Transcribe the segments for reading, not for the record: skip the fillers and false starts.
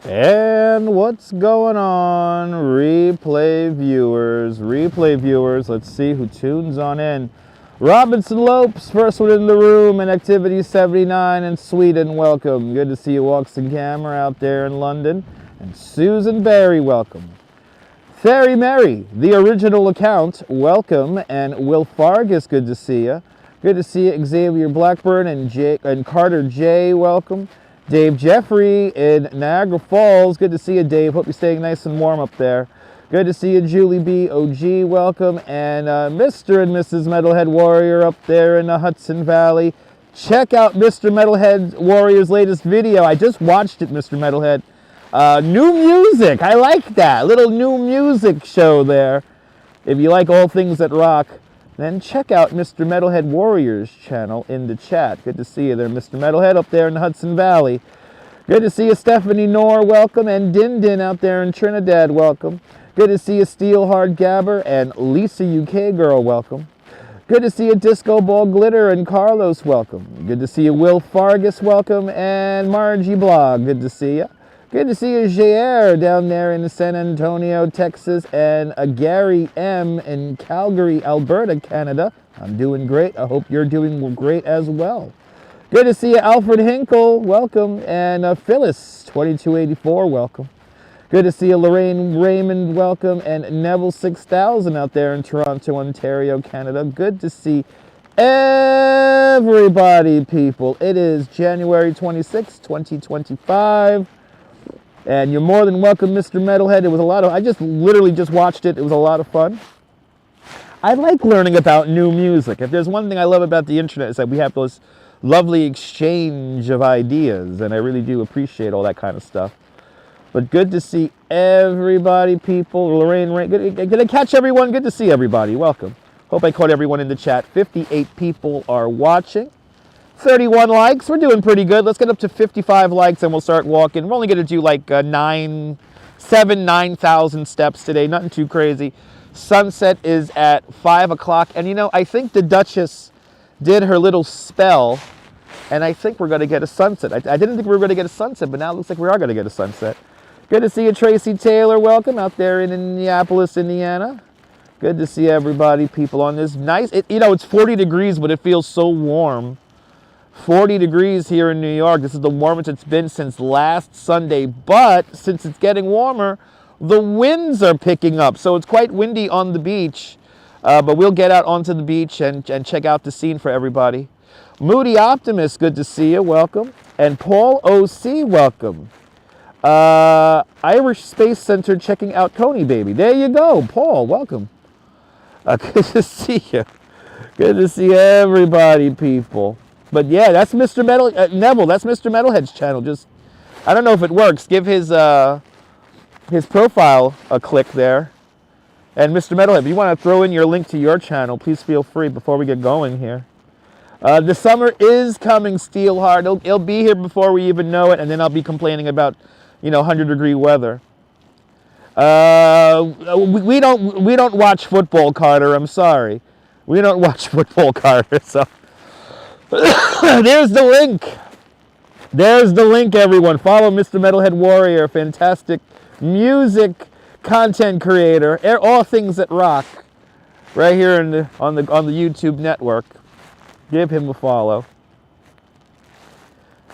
And what's going on, replay viewers? Let's see who tunes on in. Robinson Lopes, first one in the room, and Activity 79 in Sweden, welcome. Good to see you, Walks and Camera, out there in London. And Susan Berry, welcome. Fairy Mary, the original account, welcome. And Will Fargus, good to see you. Good to see you, Xavier Blackburn and Carter J, welcome. Dave Jeffrey in Niagara Falls. Good to see you, Dave. Hope you're staying nice and warm up there. Good to see you, Julie B. OG. Welcome. And Mr. and Mrs. Metalhead Warrior up there in the Hudson Valley. Check out Mr. Metalhead Warrior's latest video. I just watched it, Mr. Metalhead. New music. I like that. Little new music show there. If you like all things that rock, then check out Mr. Metalhead Warrior's channel in the chat. Good to see you there, Mr. Metalhead, up there in the Hudson Valley. Good to see you, Stephanie Knorr, welcome. And Din Din out there in Trinidad, welcome. Good to see you, Steelhard Gabber and Lisa UK Girl, welcome. Good to see you, Disco Ball Glitter and Carlos, welcome. Good to see you, Will Fargus, welcome. And Margie Blog, good to see you. Good to see you, Jair, down there in San Antonio, Texas, and Gary M. in Calgary, Alberta, Canada. I'm doing great. I hope you're doing great as well. Good to see you, Alfred Hinkle, welcome, and Phyllis, 2284, welcome. Good to see you, Lorraine Raymond, welcome, and Neville 6000 out there in Toronto, Ontario, Canada. Good to see everybody, people. It is January 26, 2025. And you're more than welcome, Mr. Metalhead. It was a lot of, I literally just watched it. It was a lot of fun. I like learning about new music. If there's one thing I love about the internet, is that we have those lovely exchange of ideas. And I really do appreciate all that kind of stuff. But good to see everybody, people. Lorraine, did I catch everyone? Good to see everybody. Welcome. Hope I caught everyone in the chat. 58 people are watching. 31 likes. We're doing pretty good. Let's get up to 55 likes and we'll start walking. We're only going to do like 9,000 steps today. Nothing too crazy. Sunset is at 5 o'clock. And you know, I think the Duchess did her little spell. And I think we're going to get a sunset. I didn't think we were going to get a sunset, but now it looks like we are going to get a sunset. Good to see you, Tracy Taylor. Welcome out there in Indianapolis, Indiana. Good to see everybody, people, on this nice. You know, it's 40 degrees, but it feels so warm. 40 degrees here in New York. This is the warmest it's been since last Sunday. But since it's getting warmer, the winds are picking up. So it's quite windy on the beach. But we'll get out onto the beach and check out the scene for everybody. Moody Optimist, good to see you. Welcome. And Paul O.C., welcome. Irish Space Center checking out Coney Baby. There you go. Paul, welcome. Good to see you. Good to see everybody, people. But yeah, that's Mr. Neville. That's Mr. Metalhead's channel. Just, I don't know if it works. Give his profile a click there. And Mr. Metalhead, if you want to throw in your link to your channel, please feel free before we get going here. The summer is coming, Steelheart. It'll be here before we even know it, and then I'll be complaining about, 100-degree weather. We don't watch football, Carter. I'm sorry. We don't watch football, Carter. So. There's the link. There's the link, everyone. Follow Mr. Metalhead Warrior, fantastic music content creator, all things that rock, right here on the YouTube network. Give him a follow.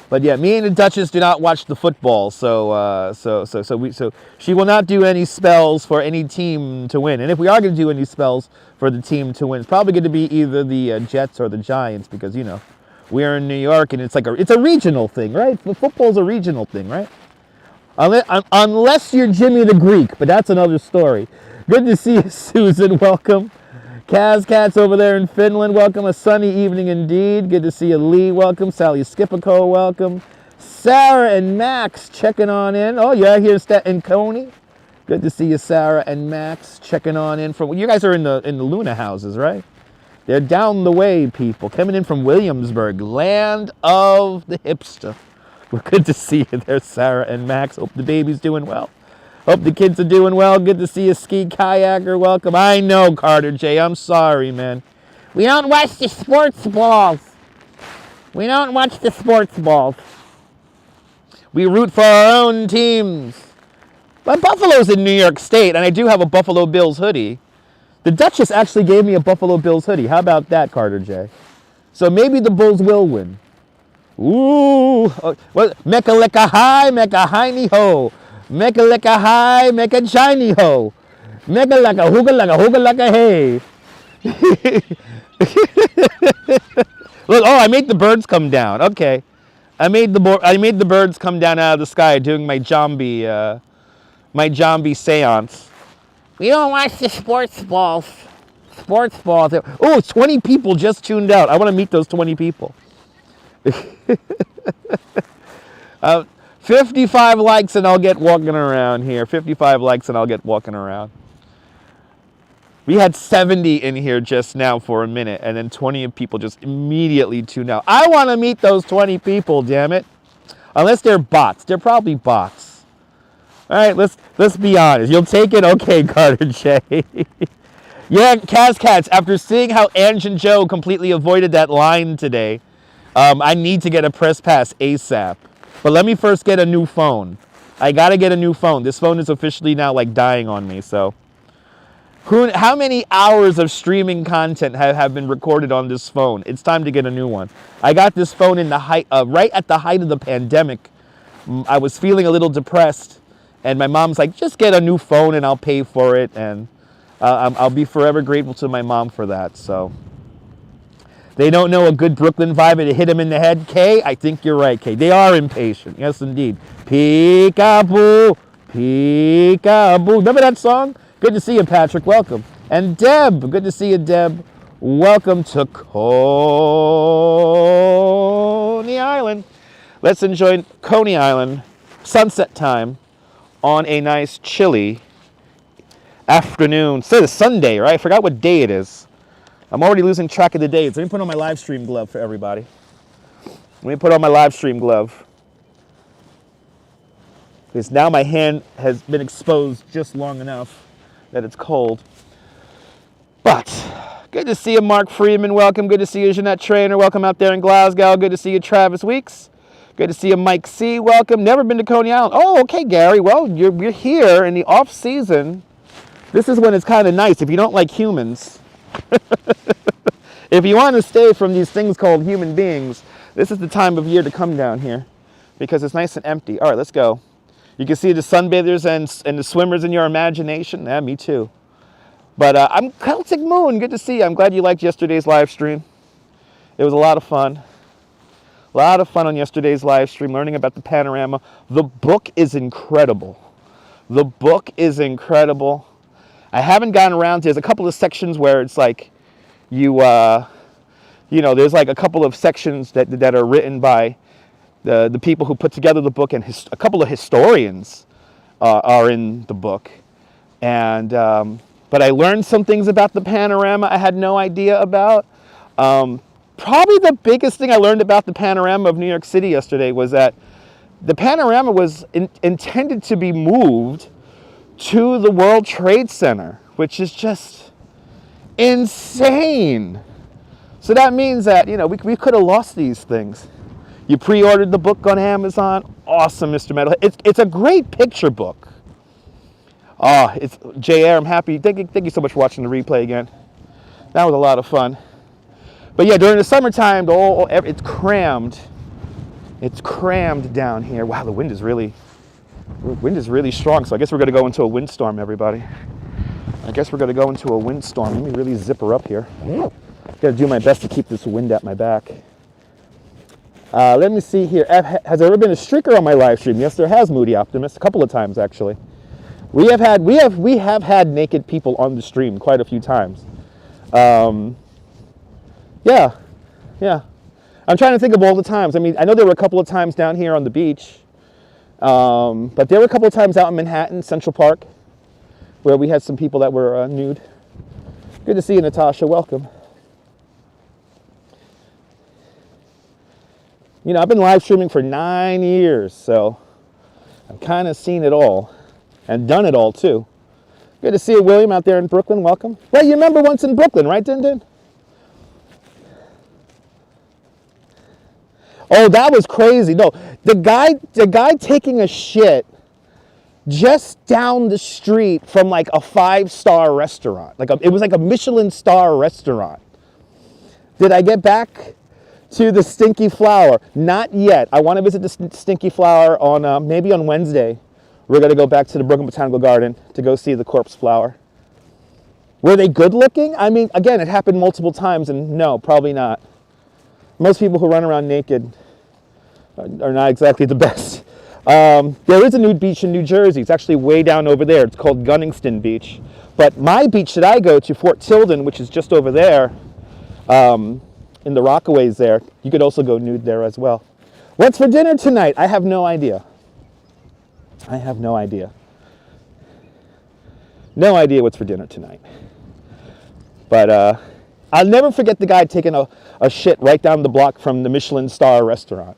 But yeah, me and the Duchess do not watch the football, so she will not do any spells for any team to win. And if we are going to do any spells for the team to win, it's probably going to be either the Jets or the Giants, because we're in New York and it's a regional thing, right? Football's a regional thing, right? Unless you're Jimmy the Greek, but that's another story. Good to see you, Susan. Welcome. Kaz Cats over there in Finland, welcome. A sunny evening indeed. Good to see you, Lee. Welcome. Sally Skipico, welcome. Sarah and Max checking on in. Oh, you're here in Coney. Good to see you, Sarah and Max checking on in from. You guys are in the Luna houses, right? They're down the way, people, coming in from Williamsburg, land of the hipster. We're good to see you there, Sarah and Max. Hope the baby's doing well. Hope the kids are doing well. Good to see you, Ski Kayaker. Welcome. I know, Carter J. I'm sorry, man. We don't watch the sports balls. We don't watch the sports balls. We root for our own teams. But Buffalo's in New York State, and I do have a Buffalo Bills hoodie. The Duchess actually gave me a Buffalo Bills hoodie. How about that, Carter J? So maybe the Bulls will win. Ooh. What? Mecca lecca high, mecca hiney ho. Mecca lecca high, mecca shiny ho. Mecca lecca hooga lecca hey. Look, oh, I made the birds come down. Okay. I made the birds come down out of the sky doing my zombie seance. We don't watch the sports balls. Sports balls. Oh, 20 people just tuned out. I want to meet those 20 people. 55 likes and I'll get walking around here. 55 likes and I'll get walking around. We had 70 in here just now for a minute, and then 20 people just immediately tuned out. I want to meet those 20 people, damn it. Unless they're bots. They're probably bots. All right, let's be honest. You'll take it? Okay, Carter J. Yeah, Kaz Cats, after seeing how Ange and Joe completely avoided that line today, I need to get a press pass ASAP. But let me first get a new phone. I got to get a new phone. This phone is officially now like dying on me, so. How many hours of streaming content have been recorded on this phone? It's time to get a new one. I got this phone in the height, right at the height of the pandemic. I was feeling a little depressed, and my mom's like, just get a new phone and I'll pay for it. And I'll be forever grateful to my mom for that. So they don't know a good Brooklyn vibe and it hit them in the head. Kay, I think you're right, Kay. They are impatient. Yes, indeed. Peekaboo, peekaboo. Remember that song? Good to see you, Patrick. Welcome. And Deb. Good to see you, Deb. Welcome to Coney Island. Let's enjoy Coney Island sunset time on a nice chilly afternoon. So it's Sunday, right? I forgot what day it is. I'm already losing track of the days. Let me put on my live stream glove for everybody. Let me put on my live stream glove. Because now my hand has been exposed just long enough that it's cold. But good to see you, Mark Freeman. Welcome. Good to see you, Jeanette Trainer. Welcome out there in Glasgow. Good to see you, Travis Weeks. Good to see you, Mike C. Welcome. Never been to Coney Island. Oh, okay, Gary. Well, you're here in the off season. This is when it's kind of nice if you don't like humans. If you want to stay from these things called human beings, this is the time of year to come down here because it's nice and empty. All right, let's go. You can see the sunbathers and the swimmers in your imagination. Yeah, me too. But I'm Celtic Moon. Good to see you. I'm glad you liked yesterday's live stream. It was a lot of fun. A lot of fun on yesterday's live stream, learning about the panorama. The book is incredible. The book is incredible. I haven't gotten around to, there's a couple of sections where it's like you know, there's like a couple of sections that are written by the people who put together the book, and a couple of historians are in the book. And but I learned some things about the panorama I had no idea about. Probably the biggest thing I learned about the panorama of New York City yesterday was that the panorama was intended to be moved to the World Trade Center, which is just insane. So that means that, you know, we could have lost these things. You pre-ordered the book on Amazon. Awesome, Mr. Metal. It's a great picture book. Oh, it's JR, I'm happy. Thank you so much for watching the replay again. That was a lot of fun. But yeah, during the summertime, it's crammed. It's crammed down here. Wow, the wind is really strong. So I guess we're going to go into a windstorm, everybody. I guess we're going to go into a windstorm. Let me really zip her up here. Got to do my best to keep this wind at my back. Let me see here. Has there ever been a streaker on my live stream? Yes, there has, Moody Optimist. A couple of times, actually. We have had naked people on the stream quite a few times. Yeah. I'm trying to think of all the times. I mean, I know there were a couple of times down here on the beach, but there were a couple of times out in Manhattan, Central Park, where we had some people that were nude. Good to see you, Natasha. Welcome. You know, I've been live streaming for 9 years, so I've kind of seen it all and done it all too. Good to see you, William, out there in Brooklyn. Welcome. Well, you remember once in Brooklyn, right, Din Din? Oh, that was crazy. No, The guy taking a shit just down the street from like a 5-star restaurant. It was like a Michelin star restaurant. Did I get back to the Stinky Flower? Not yet. I want to visit the Stinky Flower on maybe on Wednesday. We're going to go back to the Brooklyn Botanical Garden to go see the corpse flower. Were they good looking? I mean, again, it happened multiple times, and no, probably not. Most people who run around naked are not exactly the best. There is a nude beach in New Jersey. It's actually way down over there. It's called Gunningston Beach. But my beach that I go to, Fort Tilden, which is just over there, in the Rockaways there, you could also go nude there as well. What's for dinner tonight? I have no idea. I have no idea. No idea what's for dinner tonight. But I'll never forget the guy taking a shit right down the block from the Michelin star restaurant.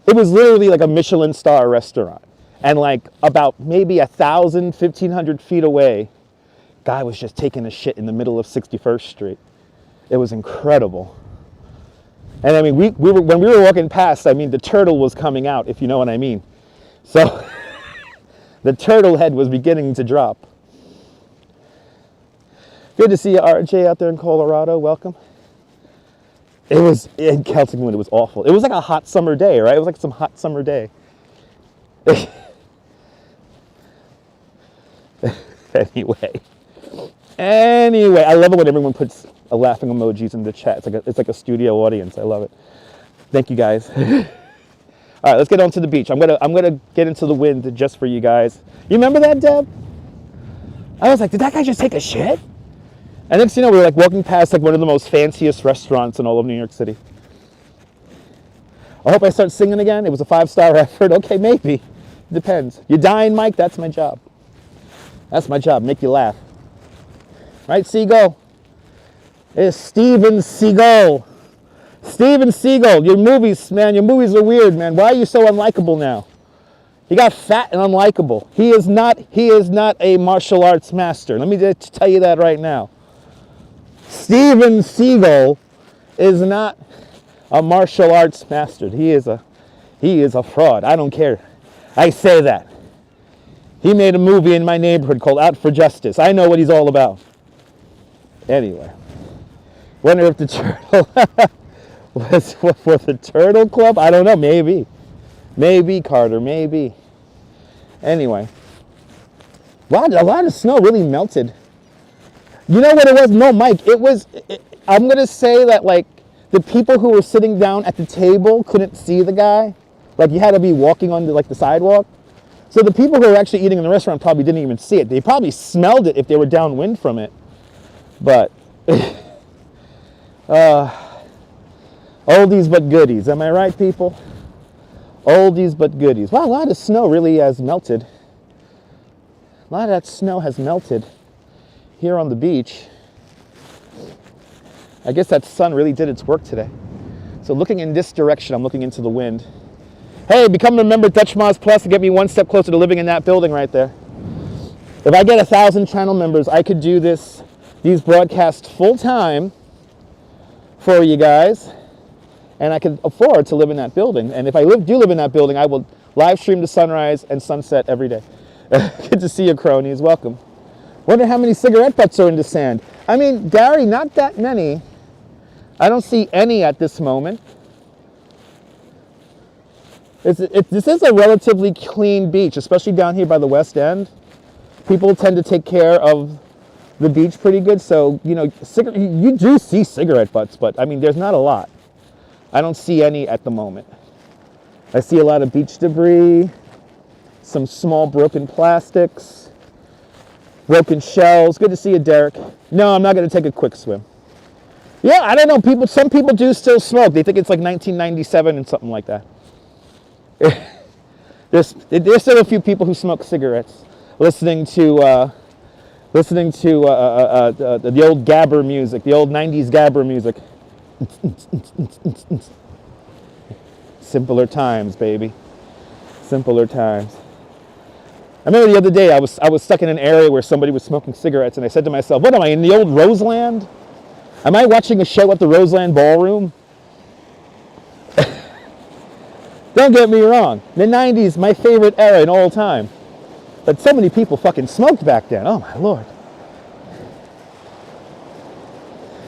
It was literally like a Michelin star restaurant. And like about maybe 1,000, 1,500 feet away, guy was just taking a shit in the middle of 61st Street. It was incredible. And I mean, when we were walking past, I mean, the turtle was coming out, if you know what I mean. So the turtle head was beginning to drop. Good to see you, RJ, out there in Colorado. Welcome. It was, in Kelsington, it was awful. It was like a hot summer day, right? It was like some hot summer day. Anyway, I love it when everyone puts a laughing emojis in the chat. It's like a studio audience. I love it. Thank you, guys. All right, let's get on to the beach. I'm gonna get into the wind just for you guys. You remember that, Deb? I was like, did that guy just take a shit? And next, you know, we were like walking past like one of the most fanciest restaurants in all of New York City. I hope I start singing again. It was a 5-star effort. Okay, maybe. Depends. You dying, Mike? That's my job. That's my job. Make you laugh. Right, Seagull? It's Steven Seagull. Steven Seagull, your movies, man, your movies are weird, man. Why are you so unlikable now? He got fat and unlikable. He is not a martial arts master. Let me just tell you that right now. Steven Seagull is not a martial arts master. He is a fraud. I don't care. I say that. He made a movie in my neighborhood called Out for Justice. I know what he's all about. Anyway. Wonder if the turtle was for the Turtle Club? I don't know. Maybe. Maybe, Carter. Maybe. Anyway. Wow, a lot of snow really melted. You know what it was? No, Mike. I'm going to say that, like, the people who were sitting down at the table couldn't see the guy. Like, you had to be walking on the sidewalk. So the people who were actually eating in the restaurant probably didn't even see it. They probably smelled it if they were downwind from it. But, oldies but goodies. Am I right, people? Oldies but goodies. Wow, a lot of snow really has melted. A lot of that snow has melted here on the beach. I guess that sun really did its work today. So looking in this direction, I'm looking into the wind. Hey, become a member Dutch Moz Plus to get me one step closer to living in that building right there. If I get 1,000 channel members, I could do these broadcasts full time for you guys, and I could afford to live in that building. And if I do live in that building, I will live stream the sunrise and sunset every day. Good to see you, cronies. Welcome. Wonder how many cigarette butts are in the sand. I mean, Gary, not that many. I don't see any at this moment. This is a relatively clean beach, especially down here by the West End. People tend to take care of the beach pretty good, so, you know, you do see cigarette butts, but, I mean, there's not a lot. I don't see any at the moment. I see a lot of beach debris, some small broken plastics, broken shells. Good to see you, Derek. No, I'm not going to take a quick swim. Yeah, I don't know. Some people do still smoke. They think it's like 1997 and something like that. There's still a few people who smoke cigarettes, listening to the old Gabber music, the old 90s Gabber music. Simpler times, baby. Simpler times. I remember the other day I was stuck in an area where somebody was smoking cigarettes, and I said to myself, what am I, in the old Roseland? Am I watching a show at the Roseland Ballroom? Don't get me wrong. The 90s, my favorite era in all time. But so many people fucking smoked back then. Oh my Lord.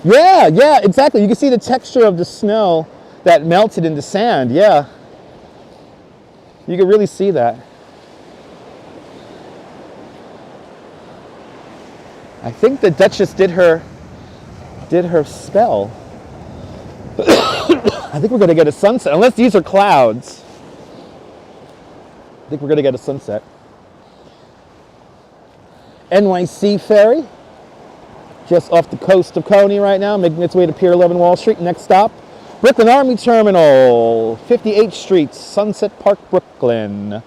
Yeah, yeah, exactly. You can see the texture of the snow that melted into sand. Yeah. You can really see that. I think the Duchess did her spell. I think we're going to get a sunset, unless these are clouds. I think we're going to get a sunset. NYC ferry, just off the coast of Coney right now, making its way to Pier 11 Wall Street. Next stop, Brooklyn Army Terminal, 58th Street, Sunset Park, Brooklyn.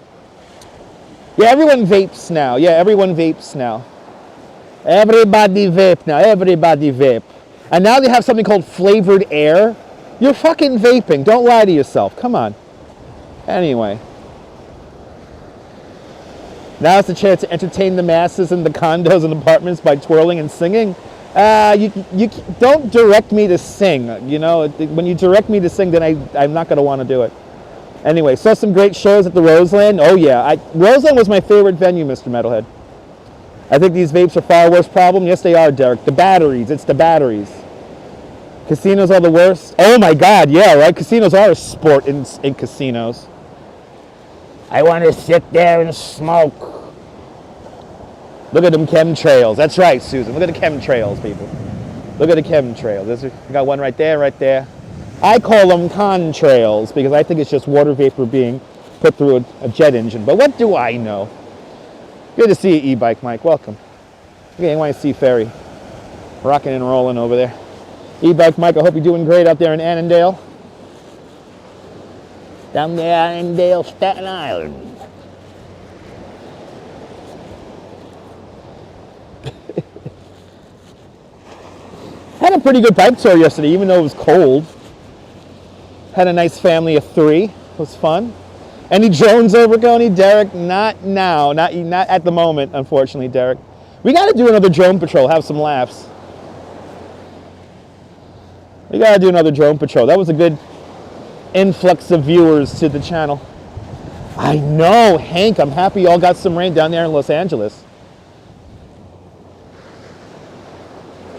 Yeah, everyone vapes now. Yeah, everyone vapes now. Everybody vape now. Everybody vape. And now they have something called flavored air. You're fucking vaping. Don't lie to yourself. Come on. Anyway. Now it's a chance to entertain the masses in the condos and apartments by twirling and singing. You don't direct me to sing. You know, when you direct me to sing, then I'm not going to want to do it. Anyway, saw some great shows at the Roseland. Oh yeah, Roseland was my favorite venue, Mr. Metalhead. I think these vapes are far worse problem. Yes, they are, Derek. The batteries. It's the batteries. Casinos are the worst. Oh my God, yeah, right? Casinos are a sport in casinos. I want to sit there and smoke. Look at them chemtrails. That's right, Susan. Look at the chemtrails, people. Look at the chemtrails. We got one right there, right there. I call them contrails because I think it's just water vapor being put through a jet engine. But what do I know? Good to see you, e-bike, Mike. Welcome. Okay, NYC ferry. Rocking and rolling over there. E-bike, Mike, I hope you're doing great out there in Annandale. Down there, Annandale, Staten Island. Had a pretty good bike tour yesterday, even though it was cold. Had a nice family of 3. It was fun. Any drones over, Coney? Derek, not now. Not at the moment, unfortunately, Derek. We got to do another drone patrol, have some laughs. We got to do another drone patrol. That was a good influx of viewers to the channel. I know, Hank, I'm happy y'all got some rain down there in Los Angeles.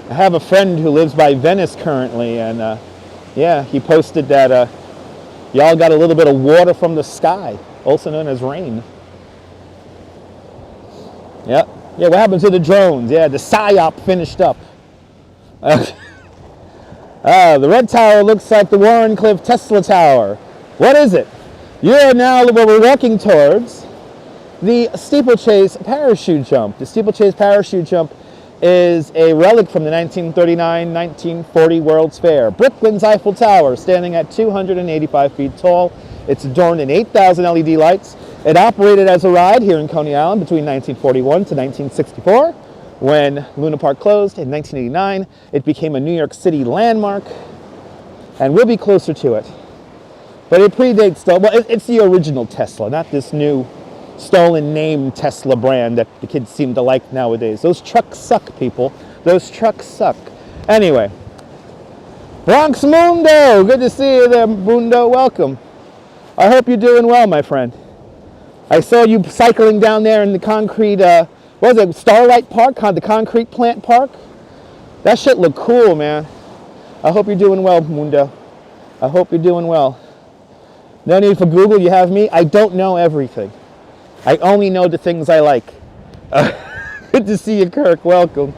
I have a friend who lives by Venice currently, and yeah, he posted that y'all got a little bit of water from the sky, also known as rain. Yep. Yeah, what happened to the drones? Yeah, the PSYOP finished up. The red tower looks like the Warrenclyffe Tesla Tower. What is it? You're now, what we're walking towards, the steeplechase parachute jump. The steeplechase parachute jump is a relic from the 1939-1940 World's Fair. Brooklyn's Eiffel Tower, standing at 285 feet tall. It's adorned in 8,000 LED lights. It operated as a ride here in Coney Island between 1941 to 1964. When Luna Park closed in 1989, it became a New York City landmark, and we'll be closer to it. But it predates, well, it's the original Tesla, not this new stolen name Tesla brand that the kids seem to like nowadays. Those trucks suck, people. Those trucks suck. Anyway, Bronx Mundo, good to see you there, Mundo. Welcome. I hope you're doing well, my friend. I saw you cycling down there in the concrete, what was it, Starlight Park, the concrete plant park? That shit looked cool, man. I hope you're doing well, Mundo. I hope you're doing well. No need for Google, you have me. I don't know everything. I only know the things I like. Good to see you, Kirk. Welcome.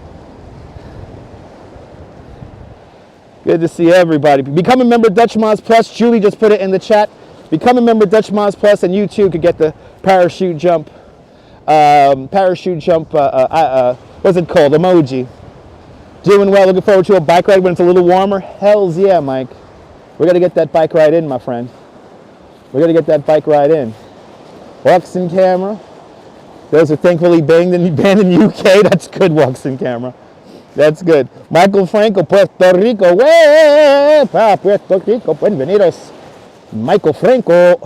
Good to see everybody. Become a member of Dutch Moz Plus. Julie just put it in the chat. Become a member of Dutch Moz Plus, and you too could get the parachute jump. What's it called? Emoji. Doing well. Looking forward to a bike ride when it's a little warmer. Hells yeah, Mike. We're gonna get that bike ride in, my friend. We're gonna get that bike ride in. Walks in camera. Those are thankfully banned in UK. That's good, walks in camera. That's good. Michael Franco, Puerto Rico. Puerto Rico. Bienvenidos. Michael Franco.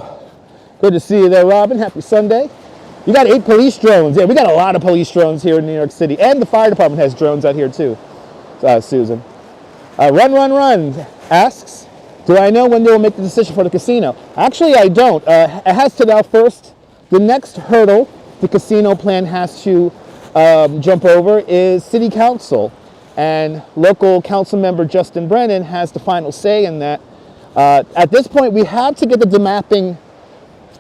Good to see you there, Robin. Happy Sunday. You got 8 police drones. Yeah, we got a lot of police drones here in New York City. And the fire department has drones out here too, Susan. Run asks, Do I know when they will make the decision for the casino? Actually, I don't. It has to now first. The next hurdle the casino plan has to jump over is City Council. And local council member Justin Brennan has the final say in that. At this point, we have to get the demapping.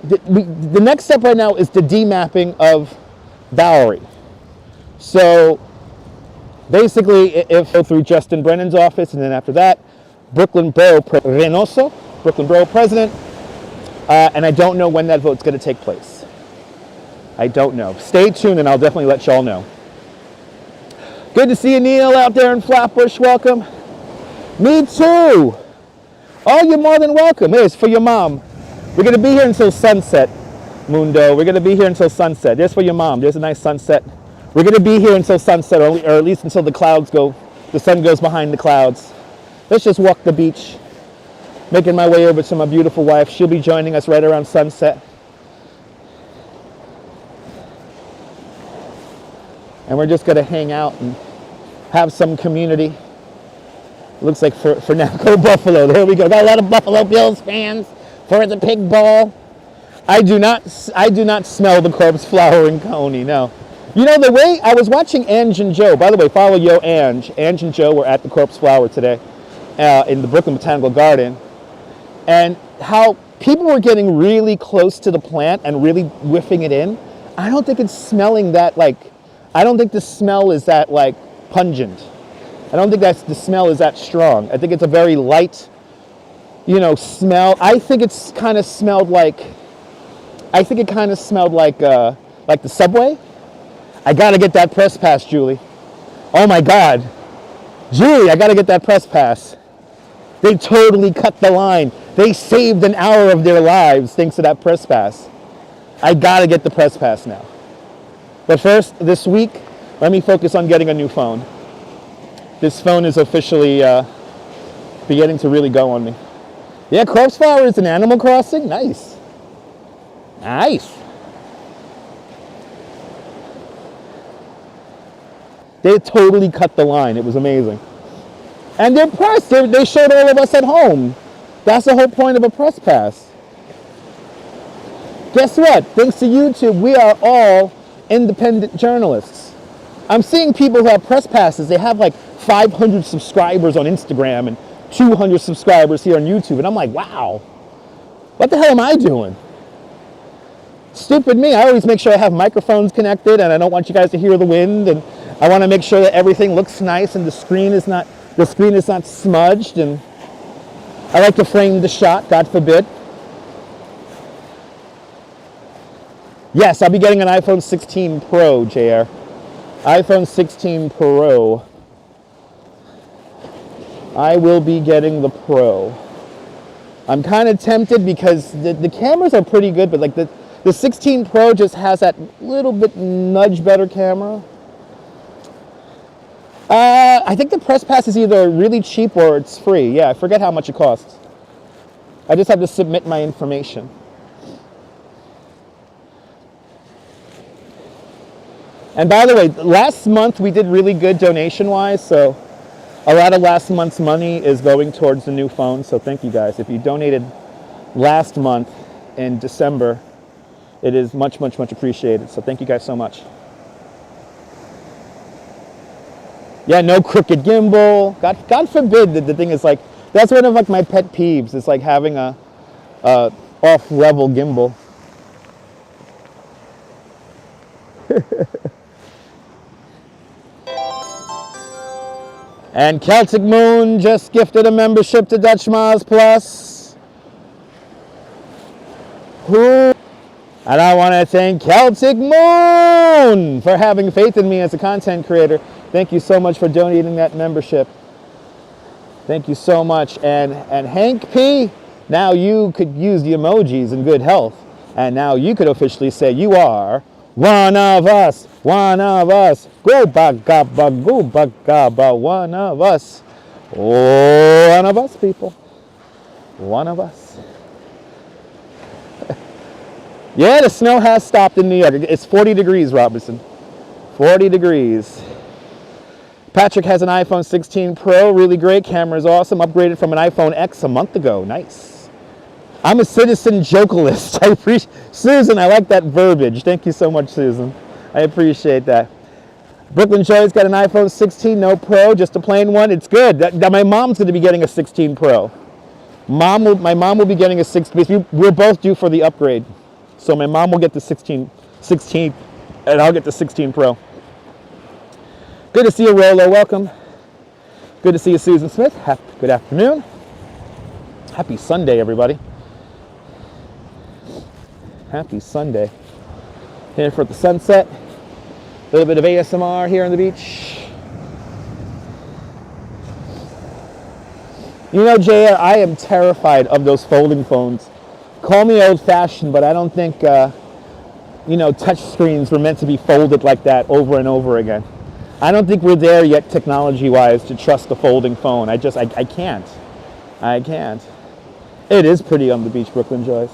The next step right now is the demapping of Bowery. So basically, if go through Justin Brennan's office, and then after that, Brooklyn Borough President, and I don't know when that vote's going to take place. I don't know. Stay tuned, and I'll definitely let y'all know. Good to see you, Neil, out there in Flatbush. Welcome. Me too. Oh, you're more than welcome. Here's for your mom. We're going to be here until sunset, Mundo. We're going to be here until sunset. There's for your mom. There's a nice sunset. We're going to be here until sunset, or at least until the sun goes behind the clouds. Let's just walk the beach. Making my way over to my beautiful wife. She'll be joining us right around sunset. And we're just going to hang out and have some community. Looks like for now, go Buffalo. There we go. Got a lot of Buffalo Bills fans for the pig ball. I do not smell the corpse flower in Coney, no. You know, the way I was watching Ange and Joe, by the way, follow Yo Ange. Ange and Joe were at the corpse flower today in the Brooklyn Botanical Garden. And how people were getting really close to the plant and really whiffing it in. I don't think it's smelling that I don't think the smell is that pungent. I don't think the smell is that strong. I think it's a very light, smell. I think it's kind of smelled like the subway. I gotta get that press pass, Julie. Oh my God. Julie, I gotta get that press pass. They totally cut the line. They saved an hour of their lives thanks to that press pass. I gotta get the press pass now. But first, this week, let me focus on getting a new phone. This phone is officially beginning to really go on me. Yeah, corpse flower is in Animal Crossing. Nice. Nice. They totally cut the line. It was amazing. And they're pressed. They showed all of us at home. That's the whole point of a press pass. Guess what? Thanks to YouTube, we are all independent journalists. I'm seeing people who have press passes. They have 500 subscribers on Instagram and 200 subscribers here on YouTube. And I'm like, wow, what the hell am I doing? Stupid me. I always make sure I have microphones connected, and I don't want you guys to hear the wind, and I want to make sure that everything looks nice and the screen is not smudged, and I like to frame the shot, God forbid. Yes, I'll be getting an iPhone 16 Pro, JR. iPhone 16 Pro. I will be getting the Pro. I'm kind of tempted because the cameras are pretty good, but the 16 Pro just has that little bit nudge better camera. I think the press pass is either really cheap or it's free. Yeah, I forget how much it costs. I just have to submit my information. And by the way, last month we did really good donation-wise, so a lot of last month's money is going towards the new phone, so thank you guys. If you donated last month in December, it is much, much, much appreciated, so thank you guys so much. Yeah, no crooked gimbal. God forbid that the thing is that's one of my pet peeves. It's having a off-level gimbal. And Celtic Moon just gifted a membership to Dutch Miles Plus. And I want to thank Celtic Moon for having faith in me as a content creator. Thank you so much for donating that membership. Thank you so much. And Hank P, now you could use the emojis in good health. And now you could officially say you are one of us. One of us. Go bagaba, one of us. Oh, one of us, people. One of us. Yeah, the snow has stopped in New York. It's 40 degrees, Robinson. 40 degrees. Patrick has an iPhone 16 Pro, really great, camera is awesome, upgraded from an iPhone X a month ago, nice. I'm a citizen jokelist. I appreciate, Susan, I like that verbiage. Thank you so much, Susan. I appreciate that. Brooklyn Joy's got an iPhone 16, no Pro, just a plain one. It's good. My mom's going to be getting a 16 Pro. My mom will be getting a 16. We're both due for the upgrade. So my mom will get the 16, and I'll get the 16 Pro. Good to see you, Rolo. Welcome. Good to see you, Susan Smith. Good afternoon. Happy Sunday, everybody. Happy Sunday. Here for the sunset. A little bit of ASMR here on the beach. You know, JR, I am terrified of those folding phones. Call me old-fashioned, but I don't think, touch screens were meant to be folded like that over and over again. I don't think we're there yet, technology-wise, to trust a folding phone. I can't. I can't. It is pretty on the beach, Brooklyn Joyce.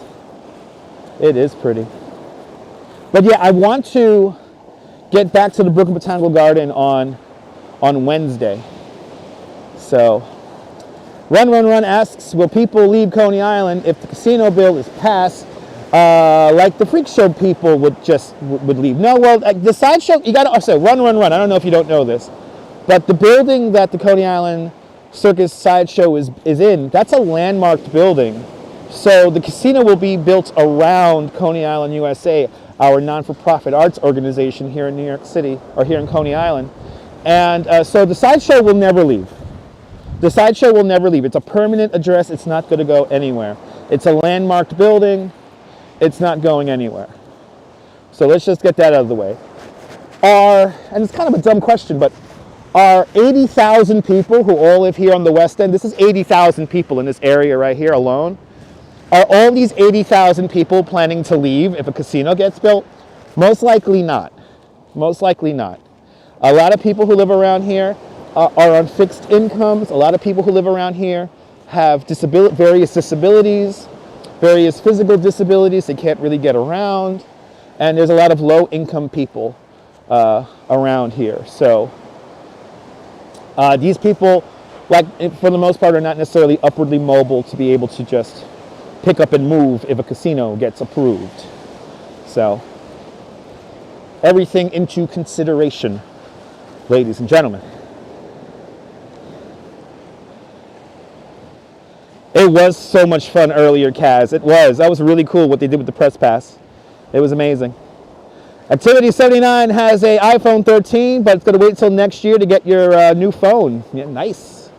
It is pretty. But yeah, I want to get back to the Brooklyn Botanical Garden on Wednesday. So, Run asks, will people leave Coney Island if the casino bill is passed, like the freak show people would leave? No, well, the sideshow, you got to, so Run. I don't know if you don't know this, but the building that the Coney Island Circus sideshow is in, that's a landmarked building. So the casino will be built around Coney Island, USA, our non-for-profit arts organization here in New York City, or here in Coney Island. And so the sideshow will never leave. The sideshow will never leave. It's a permanent address. It's not going to go anywhere. It's a landmarked building. It's not going anywhere. So let's just get that out of the way. And it's kind of a dumb question, but are 80,000 people who all live here on the West End, this is 80,000 people in this area right here alone, are all these 80,000 people planning to leave if a casino gets built? Most likely not. Most likely not. A lot of people who live around here are on fixed incomes. A lot of people who live around here have various disabilities, various physical disabilities. They can't really get around. And there's a lot of low-income people around here. So these people, like for the most part, are not necessarily upwardly mobile to be able to just pick up and move if a casino gets approved. So everything into consideration, ladies and gentlemen. It was so much fun earlier, Kaz. It was. That was really cool what they did with the press pass. It was amazing. Activity 79 has a iPhone 13, but it's going to wait until next year to get your new phone. Yeah, nice.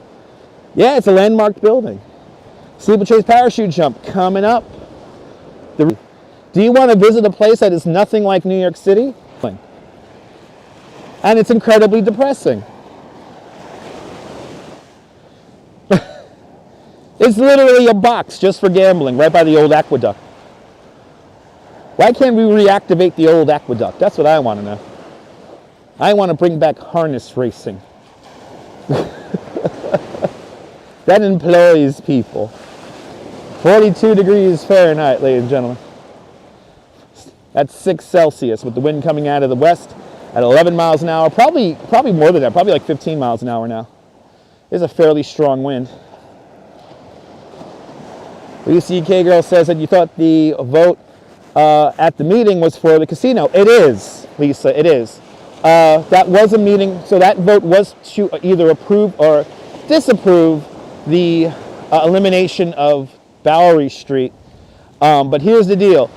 Yeah, it's a landmarked building. Steeplechase parachute jump coming up. Do you want to visit a place that is nothing like New York City? And it's incredibly depressing. It's literally a box just for gambling right by the old aqueduct. Why can't we reactivate the old aqueduct? That's what I want to know. I want to bring back harness racing. That employs people. 42 degrees Fahrenheit, ladies and gentlemen. That's 6 Celsius with the wind coming out of the west at 11 miles an hour. Probably more than that. Probably like 15 miles an hour now. It's a fairly strong wind. Lisa EK Girl says that you thought the vote at the meeting was for the casino. It is, Lisa, it is. That was a meeting, so that vote was to either approve or disapprove the elimination of Bowery Street. But here's the deal.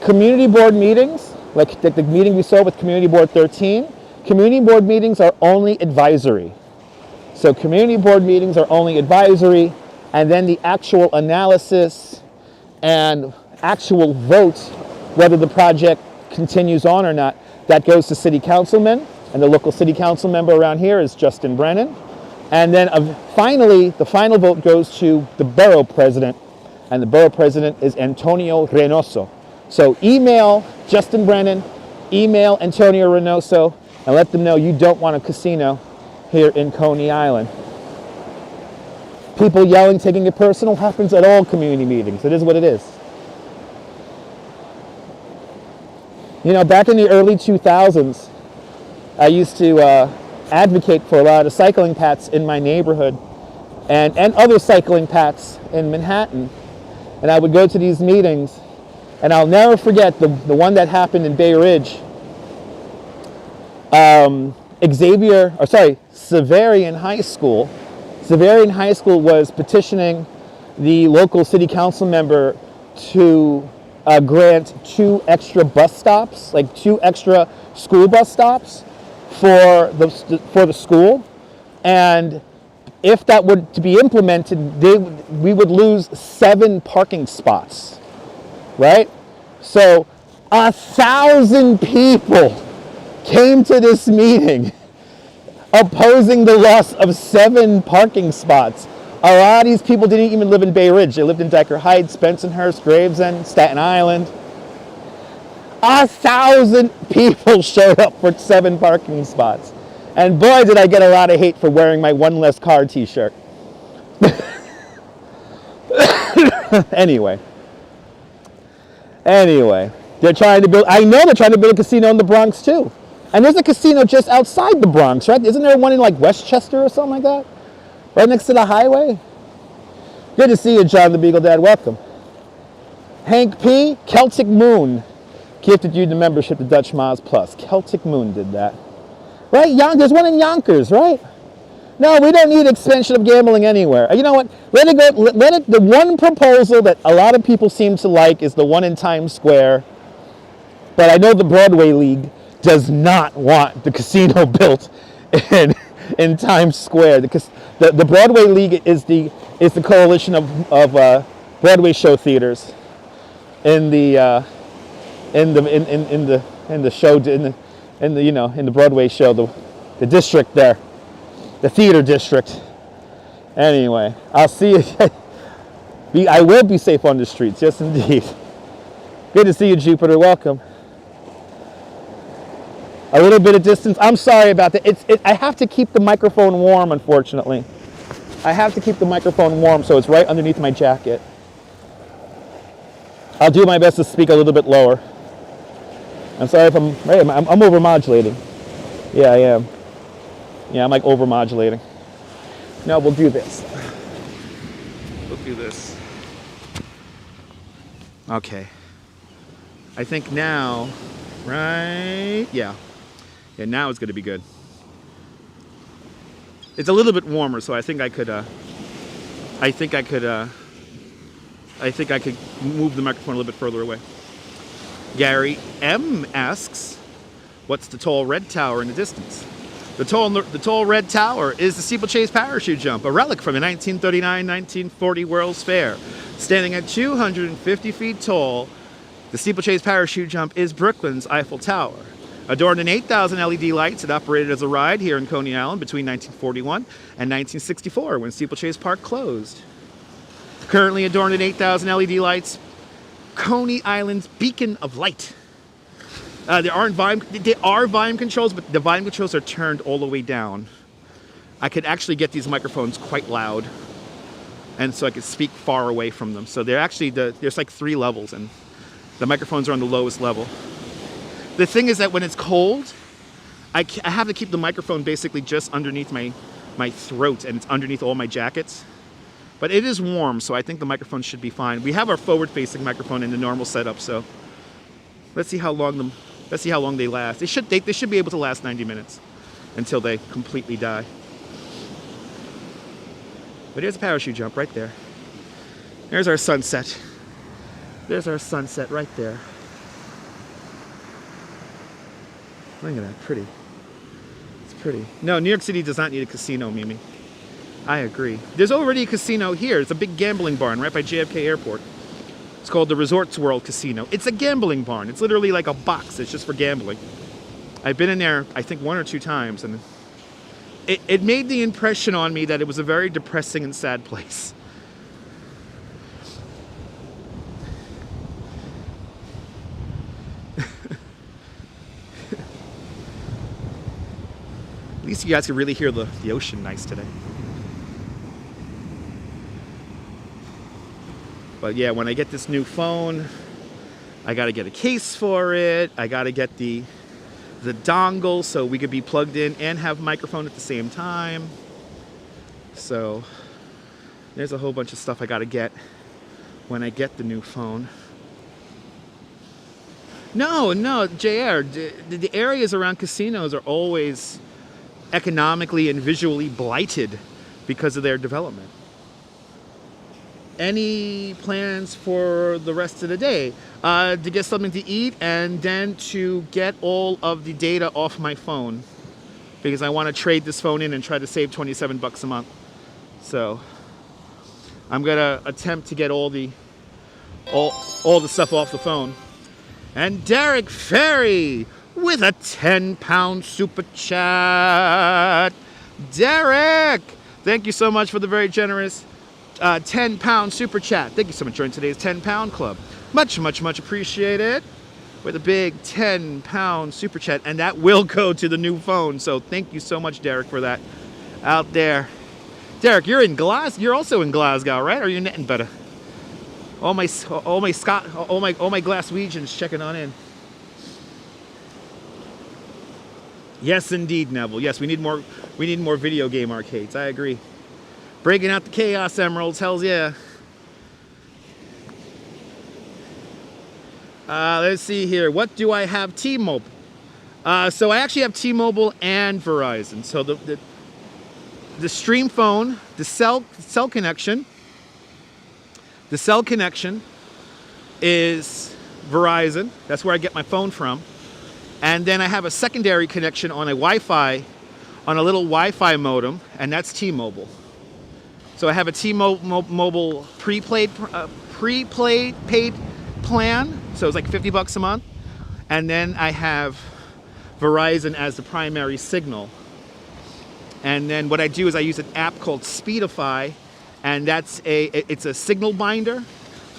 Community board meetings, like the meeting we saw with Community Board 13, community board meetings are only advisory. So community board meetings are only advisory, and then the actual analysis and actual votes, whether the project continues on or not, that goes to city councilmen, and the local city council member around here is Justin Brennan. And then finally, the final vote goes to the borough president, and the borough president is Antonio Reynoso. So email Justin Brennan, email Antonio Reynoso, and let them know you don't want a casino here in Coney Island. People yelling, taking it personal, happens at all community meetings. It is what it is. You know, back in the early 2000s, I used to advocate for a lot of cycling paths in my neighborhood and other cycling paths in Manhattan. And I would go to these meetings, and I'll never forget the one that happened in Bay Ridge. Severian High School. Severian High School was petitioning the local city council member to grant 2 extra bus stops, like 2 extra school bus stops for the school. And if that were to be implemented, we would lose 7 parking spots, right? So 1,000 people came to this meeting opposing the loss of 7 parking spots. A lot of these people didn't even live in Bay Ridge. They lived in Decker Heights, Bensonhurst, Gravesend, Staten Island. 1,000 people showed up for 7 parking spots. And boy, did I get a lot of hate for wearing my One Less Car t-shirt. Anyway, they're trying to build, I know they're trying to build a casino in the Bronx too. And there's a casino just outside the Bronx, right? Isn't there one in like Westchester or something like that? Right next to the highway? Good to see you, John the Beagle Dad. Welcome. Hank P. Celtic Moon gifted you the membership to Dutch Miles Plus. Celtic Moon did that. Right? There's one in Yonkers, right? No, we don't need expansion of gambling anywhere. You know what? Let it go. The one proposal that a lot of people seem to like is the one in Times Square. But I know the Broadway League does not want the casino built in Times Square. The Broadway League is the coalition of Broadway show theaters in the Broadway show, the district there, the theater district. Anyway, I'll see you. I will be safe on the streets, yes indeed. Good to see you, Jupiter. Welcome. A little bit of distance. I'm sorry about that. I have to keep the microphone warm, unfortunately. I have to keep the microphone warm, so it's right underneath my jacket. I'll do my best to speak a little bit lower. I'm sorry if I'm overmodulating. Yeah, I am. Yeah, I'm like overmodulating. No, we'll do this. We'll do this. Okay. I think now, right? Yeah. Yeah, now it's going to be good. It's a little bit warmer, so I think I could move the microphone a little bit further away. Gary M asks, what's the tall red tower in the distance? The tall red tower is the steeplechase parachute jump, a relic from the 1939-1940 World's Fair. Standing at 250 feet tall, the steeplechase parachute jump is Brooklyn's Eiffel Tower. Adorned in 8,000 LED lights, it operated as a ride here in Coney Island between 1941 and 1964 when Steeplechase Park closed. Currently adorned in 8,000 LED lights, Coney Island's beacon of light. There are volume controls, but the volume controls are turned all the way down. I could actually get these microphones quite loud, and so I could speak far away from them. So they're actually, there's like 3 levels, and the microphones are on the lowest level. The thing is that when it's cold, I have to keep the microphone basically just underneath my throat, and it's underneath all my jackets. But it is warm, so I think the microphone should be fine. We have our forward-facing microphone in the normal setup, so let's see how long they last. They should be able to last 90 minutes until they completely die. But here's a parachute jump right there. There's our sunset. There's our sunset right there. Look at that, pretty. It's pretty. No, New York City does not need a casino, Mimi. I agree. There's already a casino here. It's a big gambling barn right by JFK Airport. It's called the Resorts World Casino. It's a gambling barn. It's literally like a box. It's just for gambling. I've been in there, I think, 1 or 2 times, and it made the impression on me that it was a very depressing and sad place. At least you guys can really hear the ocean nice today. But yeah, when I get this new phone, I gotta get a case for it. I gotta get the the dongle so we could be plugged in and have microphone at the same time. So there's a whole bunch of stuff I gotta get when I get the new phone. No, JR, the areas around casinos are always economically and visually blighted because of their development. Any plans for the rest of the day? To get something to eat and then to get all of the data off my phone, because I want to trade this phone in and try to save 27 bucks a month. So I'm gonna attempt to get all the stuff off the phone. And Derek Ferry with a 10-pound super chat. Derek, thank you so much for the very generous 10-pound super chat. Thank you so much for joining today's 10-pound club. Much appreciated. With a big 10-pound super chat, and that will go to the new phone. So thank you so much, Derek, for that out there. Derek, you're also in Glasgow, right? Or are you in Edinburgh? All my Glaswegians checking on in. Yes, indeed, Neville. Yes, we need more video game arcades. I agree. Breaking out the Chaos Emeralds, hells yeah. Let's see here. What do I have? T-Mobile. So I actually have T-Mobile and Verizon. So the stream phone, the cell connection. The cell connection is Verizon. That's where I get my phone from. And then I have a secondary connection on a Wi-Fi, on a little Wi-Fi modem, and that's T-Mobile. So I have a T-Mobile prepaid plan, so it's like 50 bucks a month. And then I have Verizon as the primary signal. And then what I do is I use an app called Speedify, and it's a signal binder,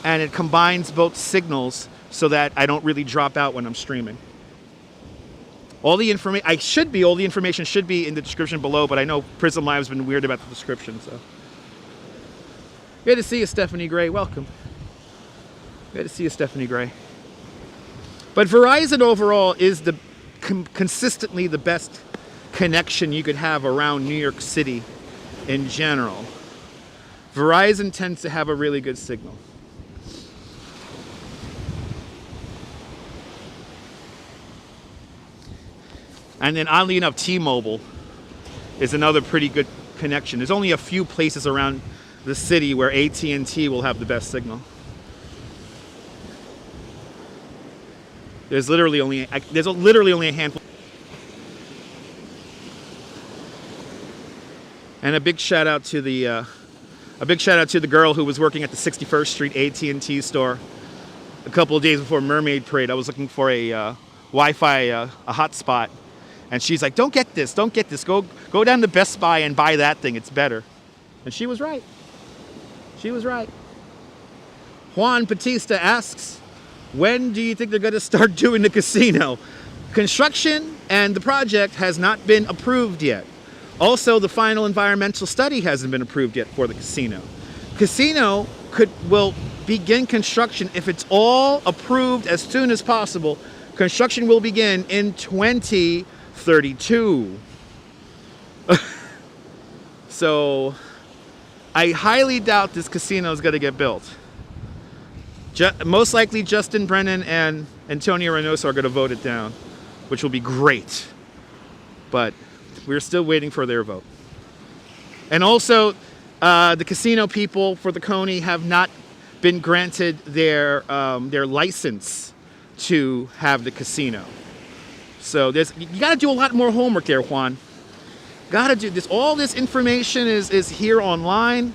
and it combines both signals so that I don't really drop out when I'm streaming. All the information should be in the description below, but I know Prism Live's been weird about the description, so. Good to see you, Stephanie Gray. Welcome. Good to see you, Stephanie Gray. But Verizon overall is consistently the best connection you could have around New York City in general. Verizon tends to have a really good signal. And then oddly enough, T-Mobile is another pretty good connection. There's only a few places around the city where AT&T will have the best signal. There's literally only a handful. And a big shout out to the girl who was working at the 61st Street AT&T store a couple of days before Mermaid Parade. I was looking for a Wi-Fi a hotspot, and she's like, "Don't get this. Go down to Best Buy and buy that thing. It's better." And she was right. Juan Batista asks, when do you think they're going to start doing the casino? Construction and the project has not been approved yet. Also, the final environmental study hasn't been approved yet for the casino. Casino will begin construction if it's all approved as soon as possible. Construction will begin in 2032. So I highly doubt this casino is going to get built. Most likely Justin Brennan and Antonio Reynoso are going to vote it down, which will be great. But we're still waiting for their vote. And also, the casino people for the Coney have not been granted their license to have the casino. So you got to do a lot more homework there, Juan. Got to do this. All this information is here online.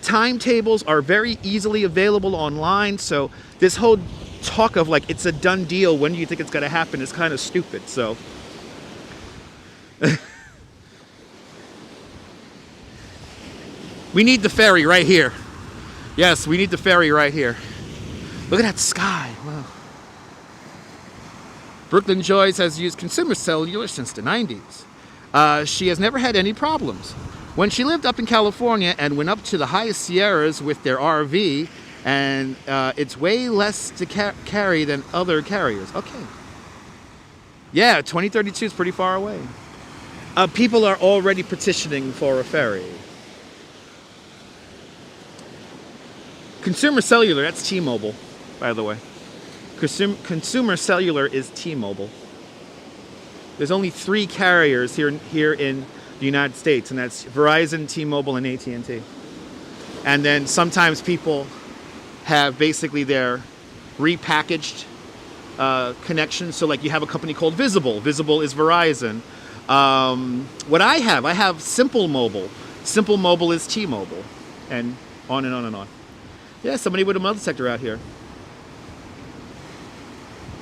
Timetables are very easily available online. So this whole talk of like it's a done deal, when do you think it's going to happen, is kind of stupid. So we need the ferry right here. Yes, we need the ferry right here. Look at that sky. Wow. Brooklyn Joyce has used consumer cellular since the 90s. She has never had any problems. When she lived up in California and went up to the highest Sierras with their RV, and it's way less to carry than other carriers. Okay. Yeah, 2032 is pretty far away. People are already petitioning for a ferry. Consumer Cellular, that's T-Mobile, by the way. Consumer Cellular is T-Mobile. There's only 3 carriers here in the United States, and that's Verizon, T-Mobile, and AT&T. And then sometimes people have basically their repackaged connections. So like you have a company called Visible. Visible is Verizon. What I have Simple Mobile. Simple Mobile is T-Mobile. And on and on and on. Yeah, somebody with a metal detector out here.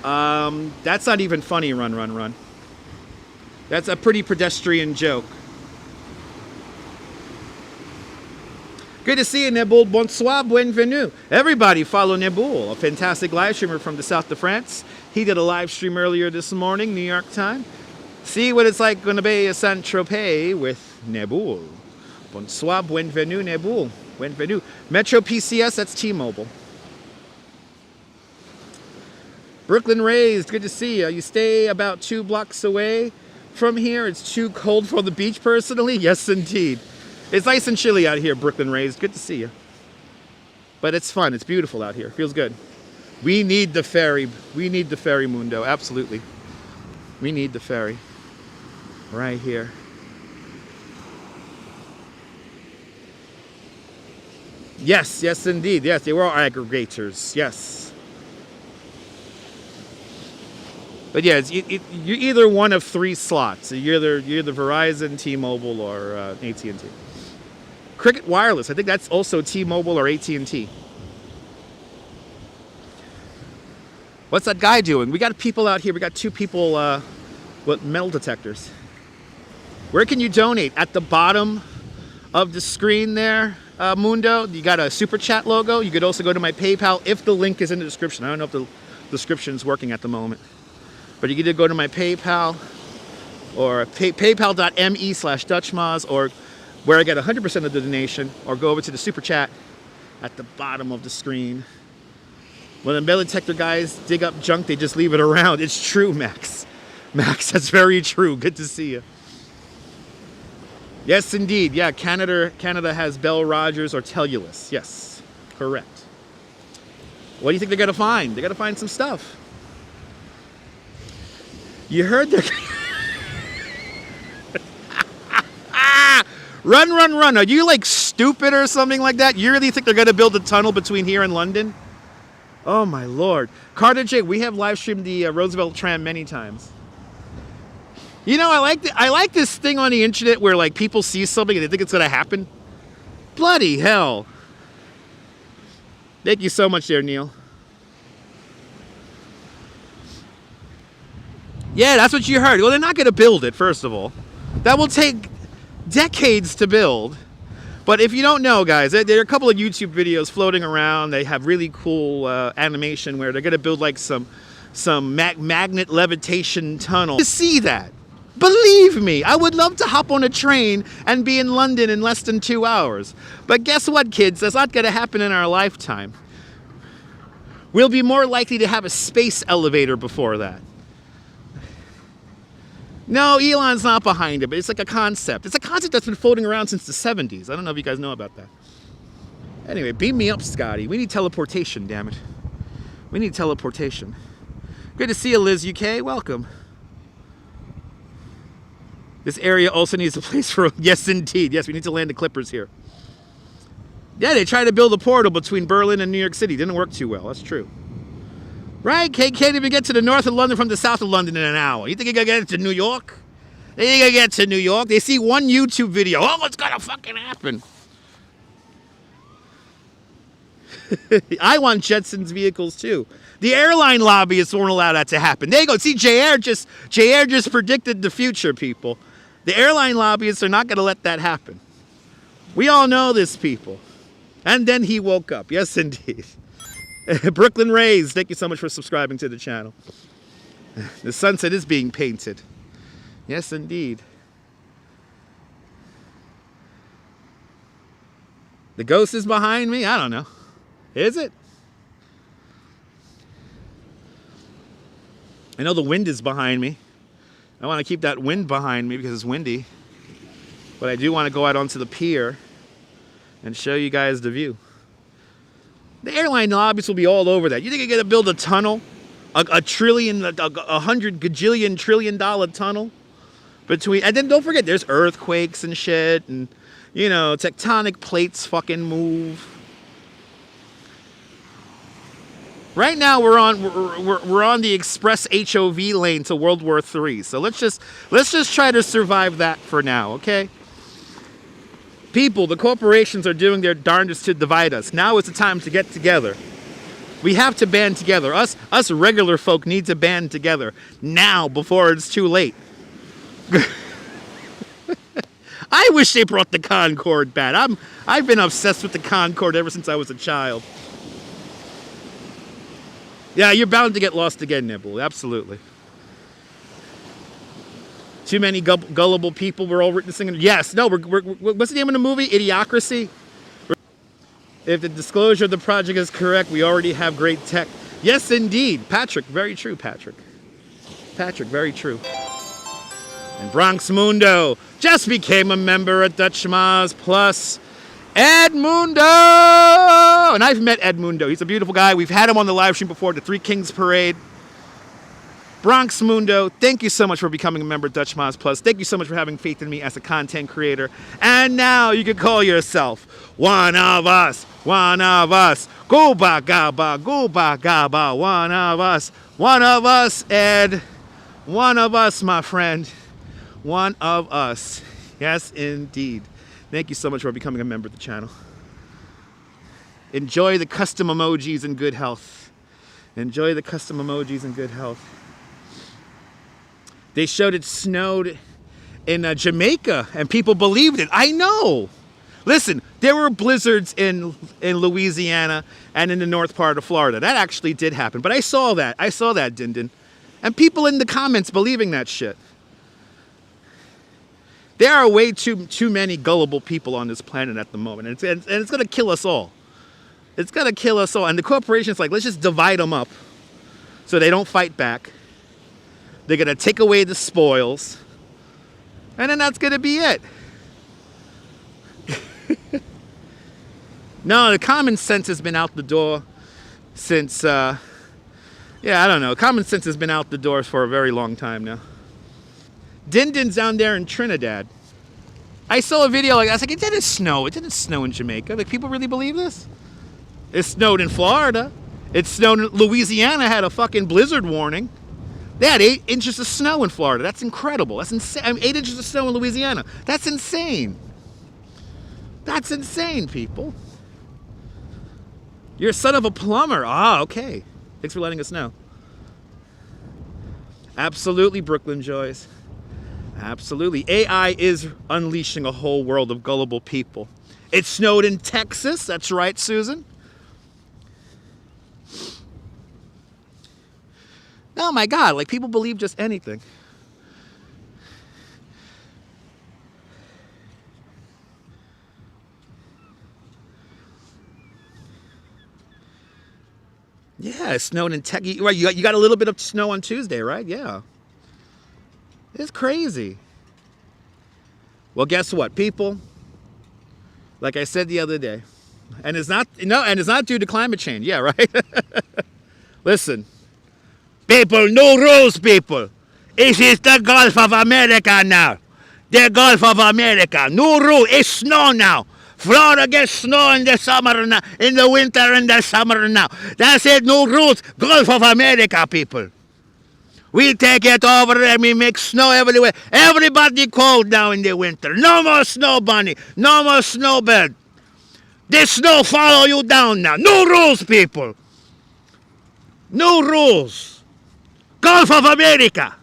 That's not even funny, run. That's a pretty pedestrian joke. Good to see you, Neboul. Bonsoir, bienvenue. Everybody follow Neboul, a fantastic live streamer from the south of France. He did a live stream earlier this morning, New York time. See what it's like going to be a Saint-Tropez with Neboul. Bonsoir, bienvenue, Neboul. Bienvenue. Metro PCS, that's T-Mobile. Brooklyn Raised, good to see you. You stay about 2 blocks away from here. It's too cold for the beach, personally. Yes, indeed. It's nice and chilly out here, Brooklyn Raised. Good to see you. But it's fun. It's beautiful out here. Feels good. We need the ferry. We need the ferry, Mundo. Absolutely. We need the ferry. Right here. Yes, yes, indeed. Yes, they were aggregators. Yes. But yeah, you're either one of 3 slots. You're either Verizon, T-Mobile, or AT&T. Cricket Wireless, I think that's also T-Mobile or AT&T. What's that guy doing? We got people out here. We got 2 people with metal detectors. Where can you donate? At the bottom of the screen there, Mundo. You got a super chat logo. You could also go to my PayPal if the link is in the description. I don't know if the description is working at the moment. But you can either go to my PayPal or paypal.me/DutchMoz, or where I get 100% of the donation, or go over to the super chat at the bottom of the screen. When the metal detector guys dig up junk, they just leave it around. It's true, Max. Max, that's very true. Good to see you. Yes, indeed. Yeah, Canada has Bell Rogers or Telulus. Yes, correct. What do you think they're going to find? They're going to find some stuff. You heard they're... Run. Are you like stupid or something like that? You really think they're going to build a tunnel between here and London? Oh my lord. Carter J, we have live streamed the Roosevelt tram many times. You know, I like this thing on the internet where like people see something and they think it's going to happen. Bloody hell. Thank you so much there, Neil. Yeah, that's what you heard. Well, they're not going to build it, first of all. That will take decades to build. But if you don't know, guys, there are a couple of YouTube videos floating around. They have really cool animation where they're going to build like some magnet levitation tunnel. To see that, believe me, I would love to hop on a train and be in London in less than 2 hours. But guess what, kids? That's not going to happen in our lifetime. We'll be more likely to have a space elevator before that. No, Elon's not behind it, but it's like a concept. It's a concept that's been floating around since the 70s. I don't know if you guys know about that. Anyway, beam me up, Scotty. We need teleportation, damn it. We need teleportation. Good to see you, Liz UK. Welcome. This area also needs a place for... Yes, indeed. Yes, we need to land the Clippers here. Yeah, they tried to build a portal between Berlin and New York City. Didn't work too well. That's true. Right? Can't even get to the north of London from the south of London in an hour. You think you're going to get to New York? They ain't going to get to New York. They see one YouTube video. Oh, what's going to fucking happen? I want Jetsons vehicles too. The airline lobbyists won't allow that to happen. There you go. See, JR just predicted the future, people. The airline lobbyists are not going to let that happen. We all know this, people. And then he woke up. Yes, indeed. Brooklyn Rays, thank you so much for subscribing to the channel. The sunset is being painted. Yes, indeed. The ghost is behind me? I don't know. Is it? I know the wind is behind me. I want to keep that wind behind me because it's windy. But I do want to go out onto the pier and show you guys the view. The airline lobbies will be all over that. You think you're going to build a tunnel? A $100 gajillion trillion dollar tunnel? Between, and then don't forget, there's earthquakes and shit, and, you know, tectonic plates fucking move. Right now we're on the express HOV lane to World War III. So let's just try to survive that for now, okay? People, the corporations are doing their darndest to divide us. Now is the time to get together. We have to band together. Us regular folk need to band together now before it's too late. I wish they brought the Concorde back. I've been obsessed with the Concorde ever since I was a child. Yeah, you're bound to get lost again, Nibble. Absolutely. Too many gullible people. We're all witnessing. Yes. No. What's the name of the movie? Idiocracy. If the disclosure of the project is correct, we already have great tech. Yes, indeed. Patrick. Very true, Patrick. Patrick. Very true. And Bronx Mundo just became a member at Dutch Maz Plus. Edmundo! And I've met Edmundo. He's a beautiful guy. We've had him on the live stream before, the Three Kings Parade. Bronx Mundo, thank you so much for becoming a member of Dutch Maz Plus. Thank you so much for having faith in me as a content creator. And now you can call yourself one of us. One of us. Gooba gaba, gooba gaba. One of us. One of us, Ed. One of us, my friend. One of us. Yes, indeed. Thank you so much for becoming a member of the channel. Enjoy the custom emojis in good health. Enjoy the custom emojis in good health. They showed it snowed in Jamaica, and people believed it. I know. Listen, there were blizzards in Louisiana and in the north part of Florida. That actually did happen. But I saw that. I saw that, Dindin. And people in the comments believing that shit. There are way too many gullible people on this planet at the moment. And it's going to kill us all. It's going to kill us all. And the corporation's like, let's just divide them up so they don't fight back. They're going to take away the spoils. And then that's going to be it. No, the common sense has been out the door since, yeah, I don't know. Common sense has been out the door for a very long time now. Dindin's down there in Trinidad. I saw a video, like, I was like, it didn't snow. It didn't snow in Jamaica. Like, people really believe this? It snowed in Florida. It snowed in Louisiana, had a fucking blizzard warning. They had 8 inches of snow in Florida. That's incredible. That's insane. I mean, 8 inches of snow in Louisiana. That's insane. That's insane, people. You're a son of a plumber. Ah, okay. Thanks for letting us know. Absolutely, Brooklyn Joys. Absolutely. AI is unleashing a whole world of gullible people. It snowed in Texas. That's right, Susan. Oh my God, like people believe just anything. Yeah, it snowed in Texas. Right, you got a little bit of snow on Tuesday, right? Yeah. It's crazy. Well, guess what, people? Like I said the other day, and it's not due to climate change. Yeah, right. Listen, people, no rules, people. It is the Gulf of America now. The Gulf of America. No rule. It's snow now. Florida gets snow in the summer now, in the winter and the summer now. That's it. No rules. Gulf of America, people. We take it over and we make snow everywhere. Everybody cold now in the winter. No more snow bunny. No more snowbird. The snow follow you down now. No rules, people. No rules. Gulf of America.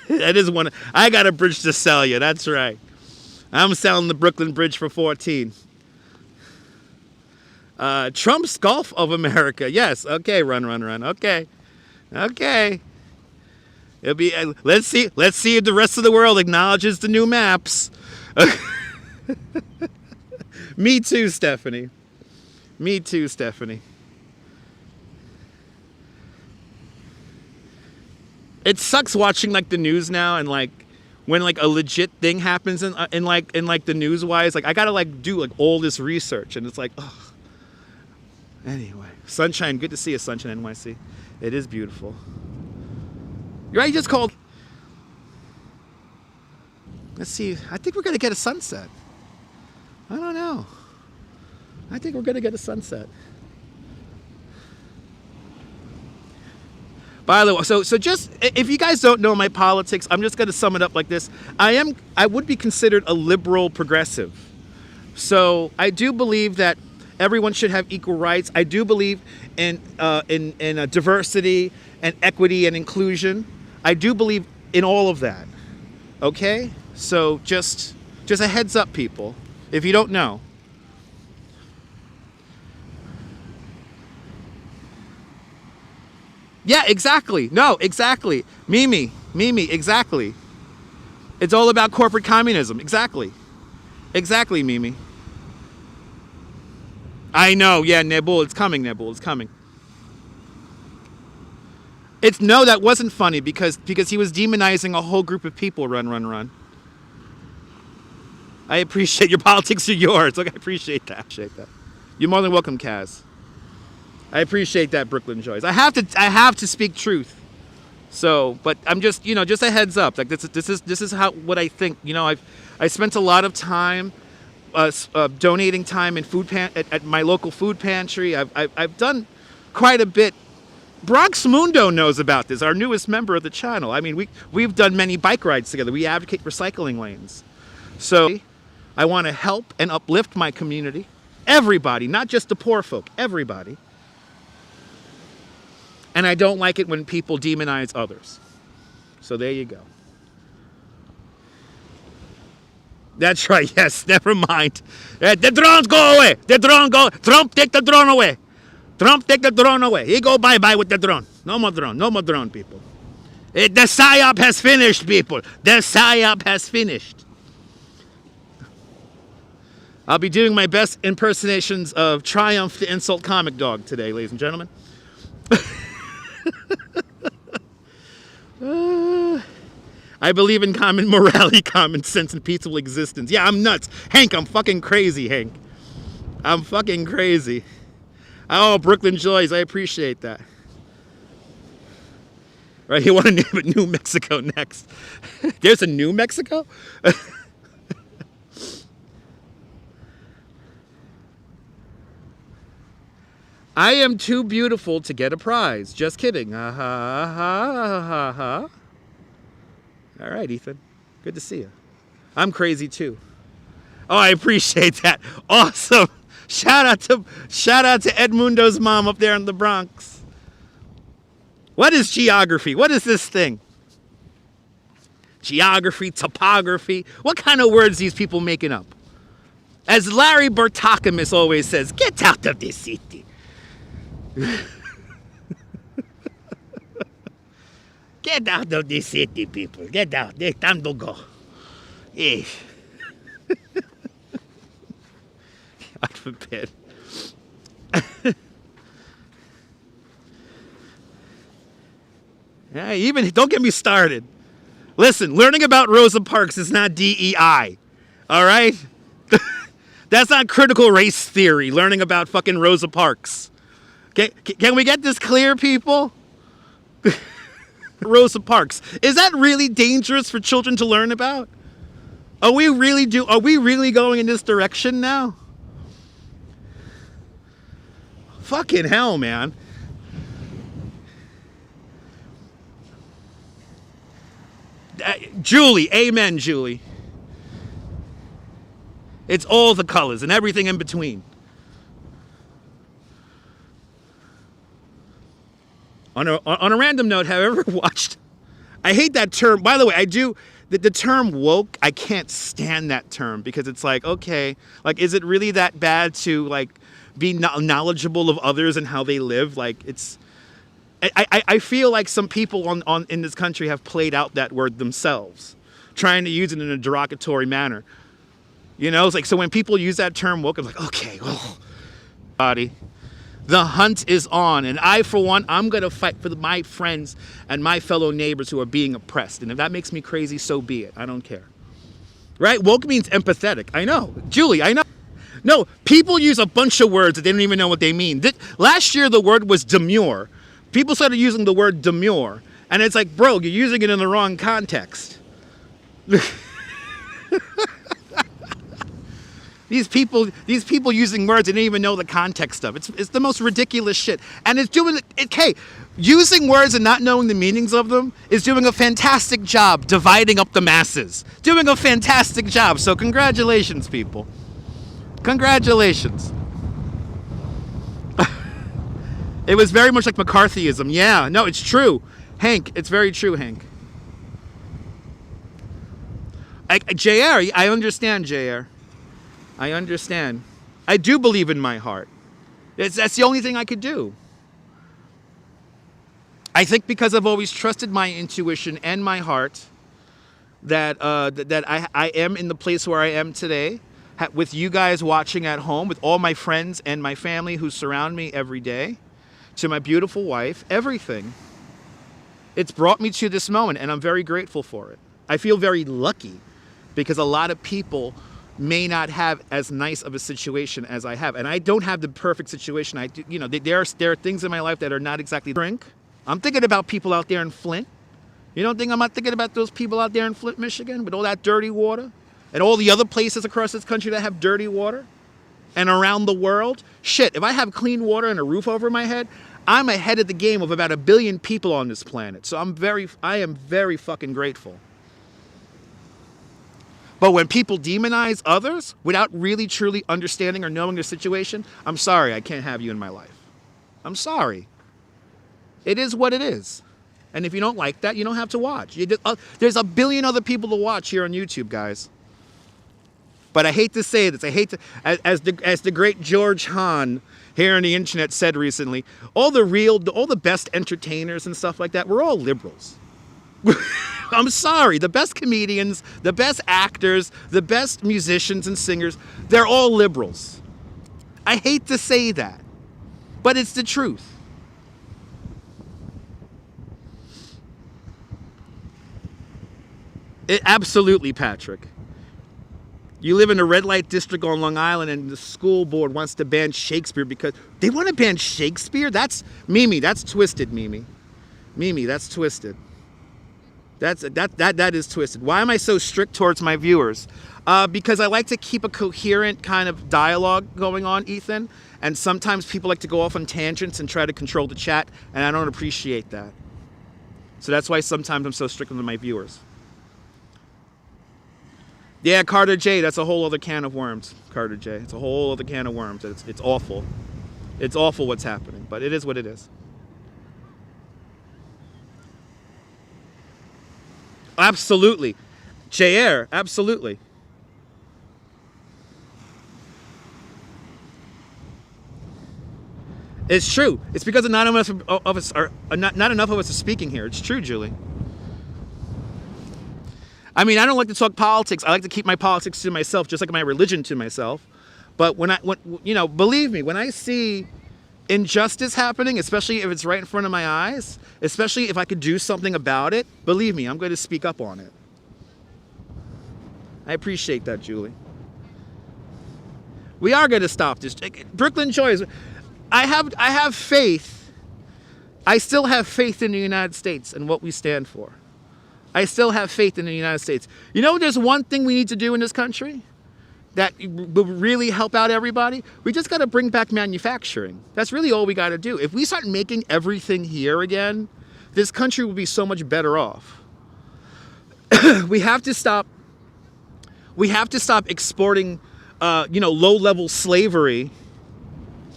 That is one. I got a bridge to sell you. That's right. I'm selling the Brooklyn Bridge for 14. Trump's Gulf of America. Yes. Okay. Run. Okay. Okay. It'll be. Let's see if the rest of the world acknowledges the new maps. Me too, Stephanie. Me too, Stephanie. It sucks watching like the news now, and like when like a legit thing happens in like the news wise, like I gotta like do like all this research, and it's like, oh. Anyway, sunshine. Good to see you, sunshine, NYC. It is beautiful. You're right. Just called. Let's see. I think we're gonna get a sunset. I don't know. I think we're gonna get a sunset. By the way, so just if you guys don't know my politics, I'm just gonna sum it up like this. I would be considered a liberal progressive. So I do believe that everyone should have equal rights. I do believe in diversity and equity and inclusion. I do believe in all of that. Okay? So just a heads up, people, if you don't know. Yeah, exactly. No, exactly. Mimi, exactly. It's all about corporate communism. Exactly. Exactly, Mimi. I know, yeah, Nebul, it's coming, Nebul, it's coming. No, that wasn't funny because he was demonizing a whole group of people. Run. I appreciate your politics are yours. Look, I appreciate that. You're more than welcome, Kaz. I appreciate that, Brooklyn Joyce. I have to speak truth. So, but I'm just, just a heads up. Like this is what I think. I spent a lot of time donating time in at my local food pantry. I've done quite a bit. Bronx Mundo knows about this, our newest member of the channel. I mean, we've done many bike rides together. We advocate recycling lanes. So I want to help and uplift my community. Everybody, not just the poor folk, everybody. And I don't like it when people demonize others. So there you go. That's right, yes, never mind. The drones go away. The drone go. Trump, take the drone away. Trump, take the drone away. He go bye-bye with the drone. No more drone, people. The PSYOP has finished, people. The PSYOP has finished. I'll be doing my best impersonations of Triumph the Insult Comic Dog today, ladies and gentlemen. I believe in common morality, common sense, and peaceful existence. Yeah, I'm nuts. Hank, I'm fucking crazy, Hank. I'm fucking crazy. Oh, Brooklyn Joyce, I appreciate that. Right, you want to name it New Mexico next. There's a New Mexico? I am too beautiful to get a prize. Just kidding. Ha ha ha ha ha. All right, Ethan. Good to see you. I'm crazy too. Oh, I appreciate that. Awesome. Shout out to Edmundo's mom up there in the Bronx. What is geography? What is this thing? Geography, topography. What kind of words these people making up? As Larry Bertakamis always says, get out of this city. Get out of this city, people. Get out. It's time to go. Yeah. God forbid. Yeah, even don't get me started. Listen, learning about Rosa Parks is not DEI. All right? That's not critical race theory, learning about fucking Rosa Parks. Can we get this clear, people? Rosa Parks. Is that really dangerous for children to learn about? Are we really going in this direction now? Fucking hell, man. Julie, amen, Julie. It's all the colors and everything in between. On a random note, have you ever watched? I hate that term. By the way, I do. The term woke, I can't stand that term because it's like, okay, like, is it really that bad to like be knowledgeable of others and how they live? Like, it's I feel like some people in this country have played out that word themselves, trying to use it in a derogatory manner. You know, it's like, so when people use that term woke, I'm like, okay, well, body. The hunt is on, and I, for one, I'm going to fight for my friends and my fellow neighbors who are being oppressed. And if that makes me crazy, so be it. I don't care. Right? Woke means empathetic. I know. Julie, I know. No, people use a bunch of words that they don't even know what they mean. Last year, the word was demure. People started using the word demure. And it's like, bro, you're using it in the wrong context. These people using words they didn't even know the context of. It's the most ridiculous shit. And it's doing it. Hey, using words and not knowing the meanings of them is doing a fantastic job dividing up the masses. Doing a fantastic job. So congratulations, people. Congratulations. It was very much like McCarthyism. Yeah, no, it's true. Hank, it's very true, Hank. JR, I understand, JR. I understand. I do believe in my heart. That's the only thing I could do. I think because I've always trusted my intuition and my heart that I am in the place where I am today, with you guys watching at home, with all my friends and my family who surround me every day, to my beautiful wife, everything. It's brought me to this moment, and I'm very grateful for it. I feel very lucky because a lot of people may not have as nice of a situation as I have. And I don't have the perfect situation. I do, you know, there are things in my life that are not exactly drink. I'm thinking about people out there in Flint. You don't think I'm not thinking about those people out there in Flint, Michigan, with all that dirty water? And all the other places across this country that have dirty water? And around the world? Shit, if I have clean water and a roof over my head, I'm ahead of the game of about 1 billion people on this planet. So I am very fucking grateful. But when people demonize others without really truly understanding or knowing their situation, I'm sorry, I can't have you in my life. I'm sorry. It is what it is. And if you don't like that, you don't have to watch. There's 1 billion other people to watch here on YouTube, guys. But I hate to say this. I hate to, as the great George Hahn here on the internet said recently, all the best entertainers and stuff like that, we're all liberals. I'm sorry, the best comedians, the best actors, the best musicians and singers, they're all liberals. I hate to say that, but it's the truth. Absolutely, Patrick. You live in a red light district on Long Island and the school board wants to ban Shakespeare because they want to ban Shakespeare? That's Mimi, that's twisted, Mimi. Mimi, that's twisted. That is twisted. Why am I so strict towards my viewers? Because I like to keep a coherent kind of dialogue going on, Ethan. And sometimes people like to go off on tangents and try to control the chat, and I don't appreciate that. So that's why sometimes I'm so strict with my viewers. Yeah, Carter J, that's a whole other can of worms, Carter J. It's a whole other can of worms. It's awful. It's awful what's happening, but it is what it is. Absolutely. JR, absolutely. It's true. It's because not enough of us are not enough of us are speaking here. It's true, Julie. I mean, I don't like to talk politics. I like to keep my politics to myself, just like my religion to myself. But when you know, believe me, when I see injustice happening, especially if it's right in front of my eyes, especially if I could do something about it, believe me, I'm going to speak up on it. I appreciate that, Julie. We are going to stop this. Brooklyn Joy, I have faith. I still have faith in the United States and what we stand for. I still have faith in the United States. You know, there's one thing we need to do in this country that will really help out everybody. We just got to bring back manufacturing. That's really all we got to do. If we start making everything here again, this country will be so much better off. We have to stop exporting, low-level slavery,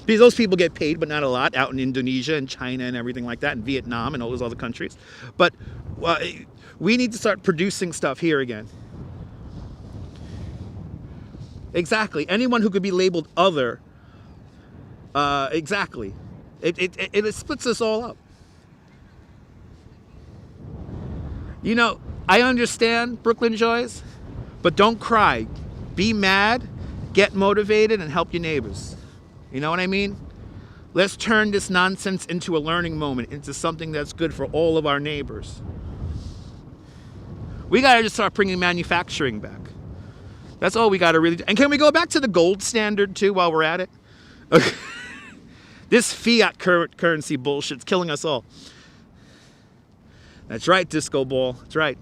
because those people get paid, but not a lot, out in Indonesia and China and everything like that, and Vietnam and all those other countries. But we need to start producing stuff here again. Exactly. Anyone who could be labeled other, exactly. It splits us all up. You know, I understand, Brooklyn Joys, but don't cry. Be mad, get motivated, and help your neighbors. You know what I mean? Let's turn this nonsense into a learning moment, into something that's good for all of our neighbors. We gotta just start bringing manufacturing back. That's all we gotta really do. And can we go back to the gold standard too while we're at it? Okay. This fiat currency bullshit's killing us all. That's right, Disco Ball. That's right.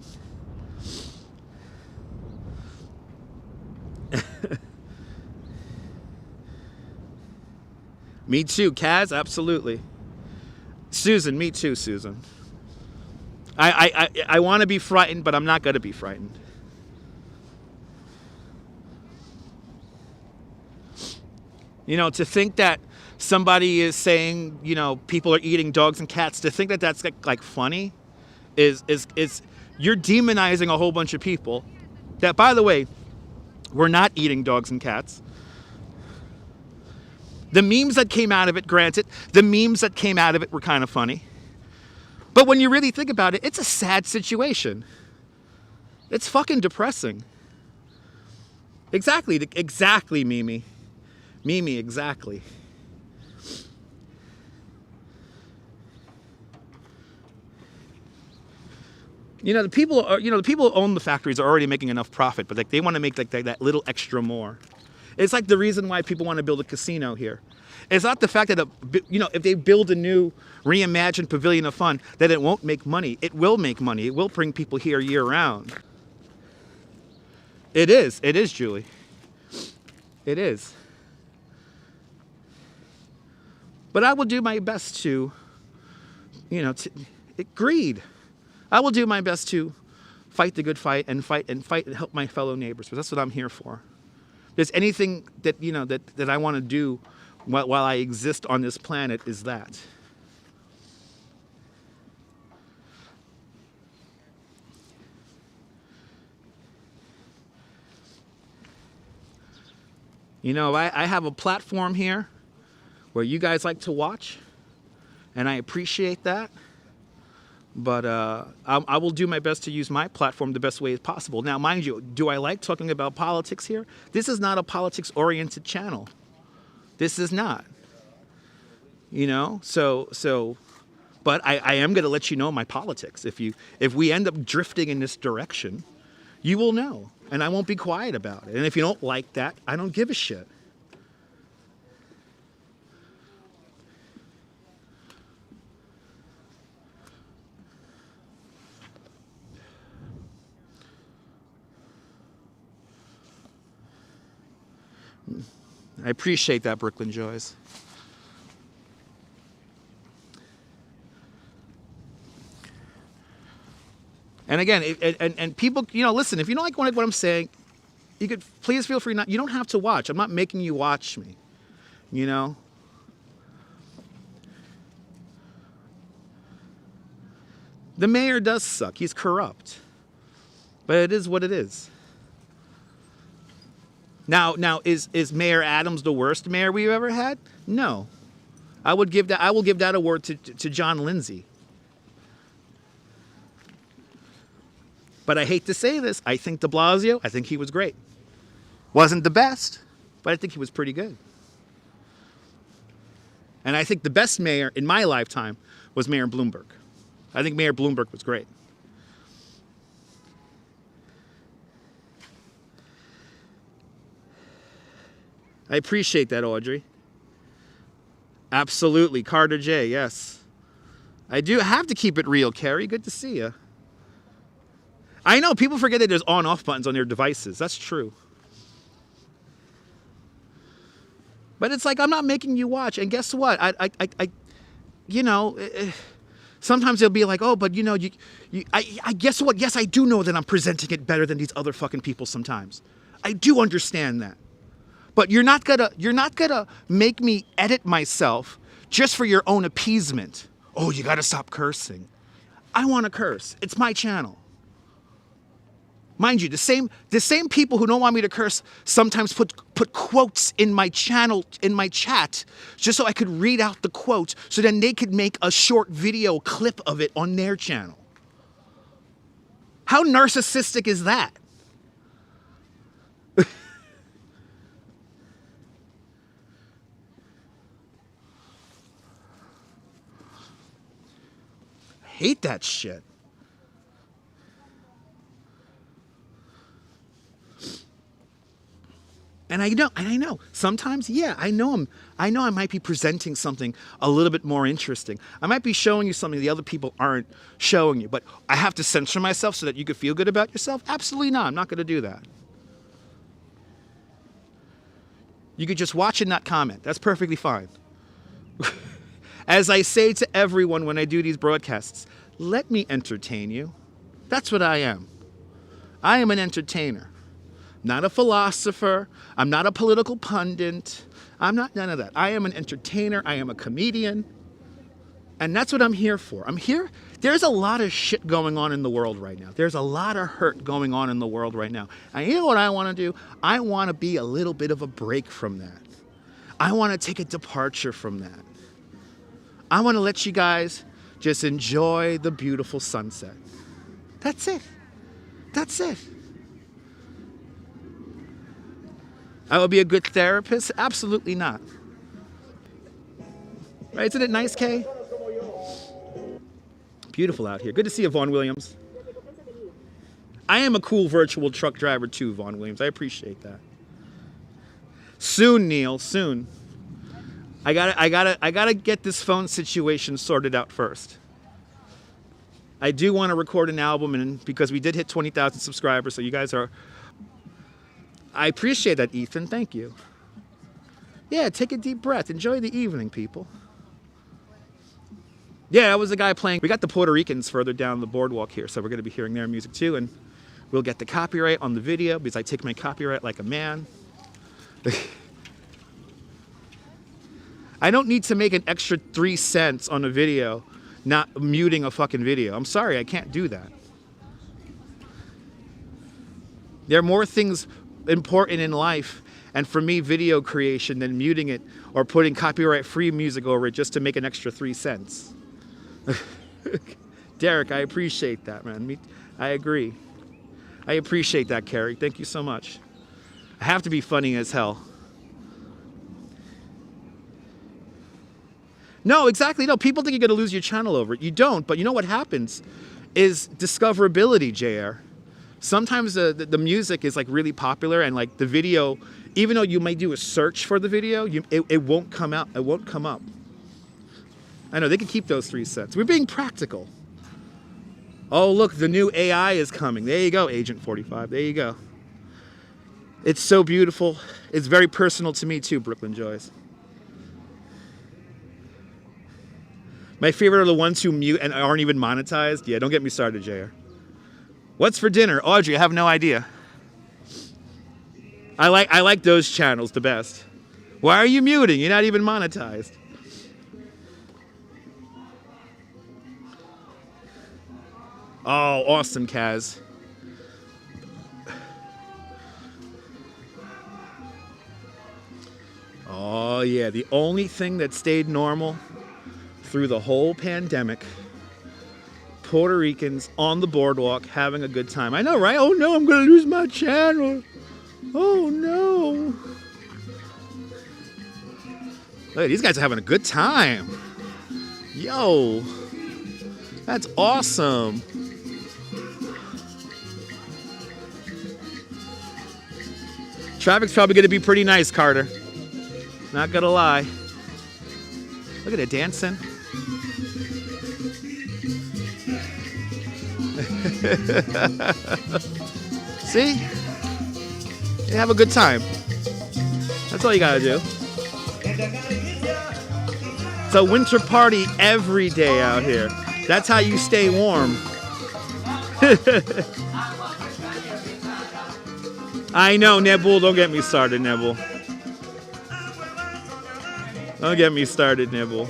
Me too, Kaz, absolutely. Susan, me too, Susan. I want to be frightened, but I'm not going to be frightened. You know, to think that somebody is saying, you know, people are eating dogs and cats, to think that that's like funny is you're demonizing a whole bunch of people that, by the way, we're not eating dogs and cats. The memes that came out of it, granted, the memes that came out of it were kind of funny. But when you really think about it, it's a sad situation. It's fucking depressing. Exactly, Mimi. Mimi, exactly. You know, the people who own the factories are already making enough profit, but like they want to make like that little extra more. It's like the reason why people want to build a casino here. It's not the fact that, if they build a new reimagined pavilion of fun, that it won't make money. It will make money. It will bring people here year round. It is, Julie. It is. But I will do my best to, greed. I will do my best to fight the good fight and help my fellow neighbors. But that's what I'm here for. If there's anything that that I want to do while I exist on this planet, is that. You know, I have a platform here where you guys like to watch, and I appreciate that. But I will do my best to use my platform the best way as possible. Now, mind you, do I like talking about politics here? This is not a politics-oriented channel. This is not. You know, but I am going to let you know my politics. If we end up drifting in this direction, you will know, and I won't be quiet about it. And if you don't like that, I don't give a shit. I appreciate that, Brooklyn Joys. And again, and people, listen, if you don't like what I'm saying, you could please feel free you don't have to watch. I'm not making you watch me, The mayor does suck. He's corrupt. But it is what it is. Now, is Mayor Adams the worst mayor we've ever had? No. I will give that award to John Lindsay. But I hate to say this, I think de Blasio, I think he was great. Wasn't the best, but I think he was pretty good. And I think the best mayor in my lifetime was Mayor Bloomberg. I think Mayor Bloomberg was great. I appreciate that, Audrey. Absolutely. Carter J, yes. I do have to keep it real, Carrie. Good to see you. I know, people forget that there's on-off buttons on their devices. That's true. But it's like, I'm not making you watch. And guess what? Sometimes they'll be like, oh, but I guess what? Yes, I do know that I'm presenting it better than these other fucking people sometimes. I do understand that. But you're not gonna make me edit myself just for your own appeasement. Oh, you gotta stop cursing. I wanna curse. It's my channel. Mind you, the same people who don't want me to curse sometimes put quotes in my channel, in my chat, just so I could read out the quote, so then they could make a short video clip of it on their channel. How narcissistic is that? I hate that shit. And I know. Sometimes, yeah, I know I might be presenting something a little bit more interesting. I might be showing you something the other people aren't showing you, but I have to censor myself so that you could feel good about yourself? Absolutely not. I'm not going to do that. You could just watch and not comment. That's perfectly fine. As I say to everyone when I do these broadcasts, let me entertain you. That's what I am. I am an entertainer. Not a philosopher. I'm not a political pundit. I'm not none of that. I am an entertainer. I am a comedian. And that's what I'm here for. I'm here. There's a lot of shit going on in the world right now. There's a lot of hurt going on in the world right now. And you know what I want to do? I want to be a little bit of a break from that. I want to take a departure from that. I want to let you guys just enjoy the beautiful sunset. That's it. That's it. I would be a good therapist? Absolutely not. Right? Isn't it nice, Kay? Beautiful out here. Good to see you, Vaughn Williams. I am a cool virtual truck driver too, Vaughn Williams. I appreciate that. Soon, Neil, soon. I gotta get this phone situation sorted out first. I do want to record an album, and because we did hit 20,000 subscribers, so you guys are... I appreciate that, Ethan. Thank you. Yeah, take a deep breath. Enjoy the evening, people. Yeah, that was the guy playing. We got the Puerto Ricans further down the boardwalk here, so we're going to be hearing their music too, and we'll get the copyright on the video because I take my copyright like a man. I don't need to make an extra 3 cents on a video, not muting a fucking video. I'm sorry, I can't do that. There are more things important in life, and for me, video creation, than muting it or putting copyright-free music over it just to make an extra 3 cents. Derek, I appreciate that, man. I agree. I appreciate that, Carrie. Thank you so much. I have to be funny as hell. No, exactly. No, people think you're going to lose your channel over it. You don't, but you know what happens is discoverability, JR. Sometimes the music is like really popular, and like the video, even though you may do a search for the video, it won't come out. It won't come up. I know, they can keep those 3 cents. We're being practical. Oh, look, the new AI is coming. There you go, Agent 45. There you go. It's so beautiful. It's very personal to me too, Brooklyn Joyce. My favorite are the ones who mute and aren't even monetized. Yeah, don't get me started, JR. What's for dinner? Audrey, I have no idea. I like those channels the best. Why are you muting? You're not even monetized. Oh, awesome, Kaz. Oh, yeah, the only thing that stayed normal through the whole pandemic, Puerto Ricans on the boardwalk having a good time. I know, right? Oh, no, I'm going to lose my channel. Oh, no. Look, these guys are having a good time. Yo, that's awesome. Traffic's probably going to be pretty nice, Carter. Not going to lie. Look at it dancing. See? You have a good time. That's all you got to do. It's a winter party every day out here. That's how you stay warm. I know, Nebul. Don't get me started, Nebul. Don't get me started, Nebul.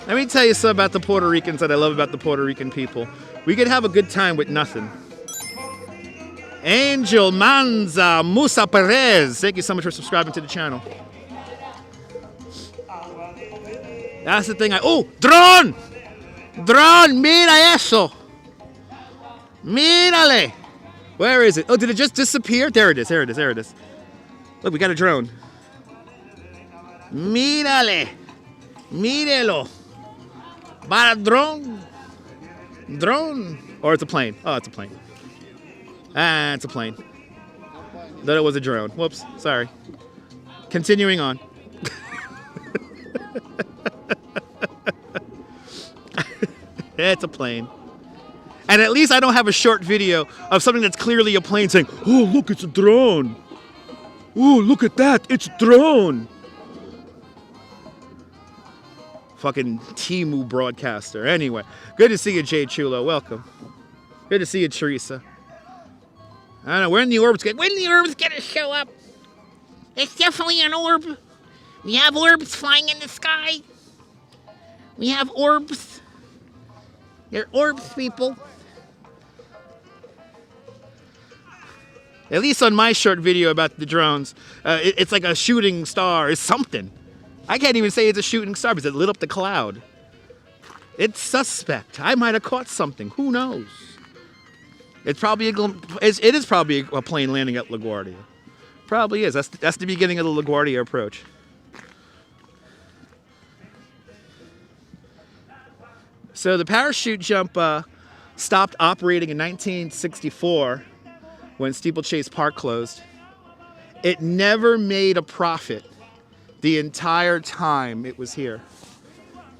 Let me tell you something about the Puerto Ricans that I love about the Puerto Rican people. We could have a good time with nothing. Angel Manza Musa Perez. Thank you so much for subscribing to the channel. That's the thing. Oh, drone! Drone, mira eso! Mírale! Where is it? Oh, did it just disappear? There it is, there it is, there it is. Look, we got a drone. Mírale! Mírelo! Para drone! Drone! Or it's a plane. Oh, it's a plane. Ah, it's a plane. Thought it was a drone. Whoops, sorry. Continuing on. It's a plane. And at least I don't have a short video of something that's clearly a plane saying, oh, look, it's a drone. Oh, look at that, it's a drone. Fucking Timu broadcaster. Anyway, good to see you, Jay Chulo. Welcome. Good to see you, Teresa. I don't know, when the orb's gonna show up? It's definitely an orb. We have orbs flying in the sky. We have orbs. They're orbs, people. At least on my short video about the drones, it's like a shooting star. It's something. I can't even say it's a shooting star because it lit up the cloud. It's suspect. I might have caught something. Who knows? It's probably it is probably a plane landing at LaGuardia. Probably is. That's the beginning of the LaGuardia approach. So the parachute jump stopped operating in 1964 when Steeplechase Park closed. It never made a profit the entire time it was here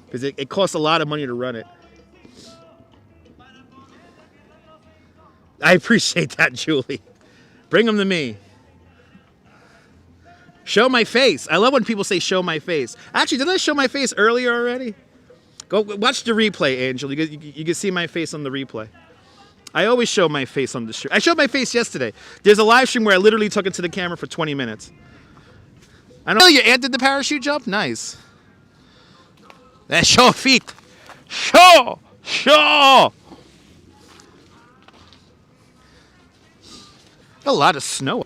because it cost a lot of money to run it. I appreciate that, Julie. Bring them to me. Show my face. I love when people say show my face. Actually, didn't I show my face earlier already? Go watch the replay, Angel. You can see my face on the replay. I always show my face on the stream. I showed my face yesterday. There's a live stream where I literally took it to the camera for 20 minutes. I know you did the parachute jump? Nice. That's show feet. Show! A lot of snow.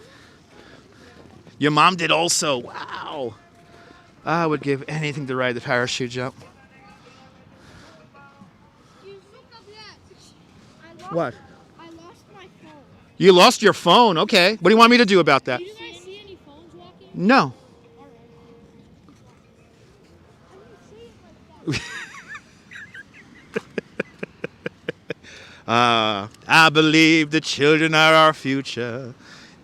Your mom did also. Wow. I would give anything to ride the parachute jump. What? I lost my phone. You lost your phone? Okay. What do you want me to do about that? Do you guys see any phones walking? No. I believe the children are our future.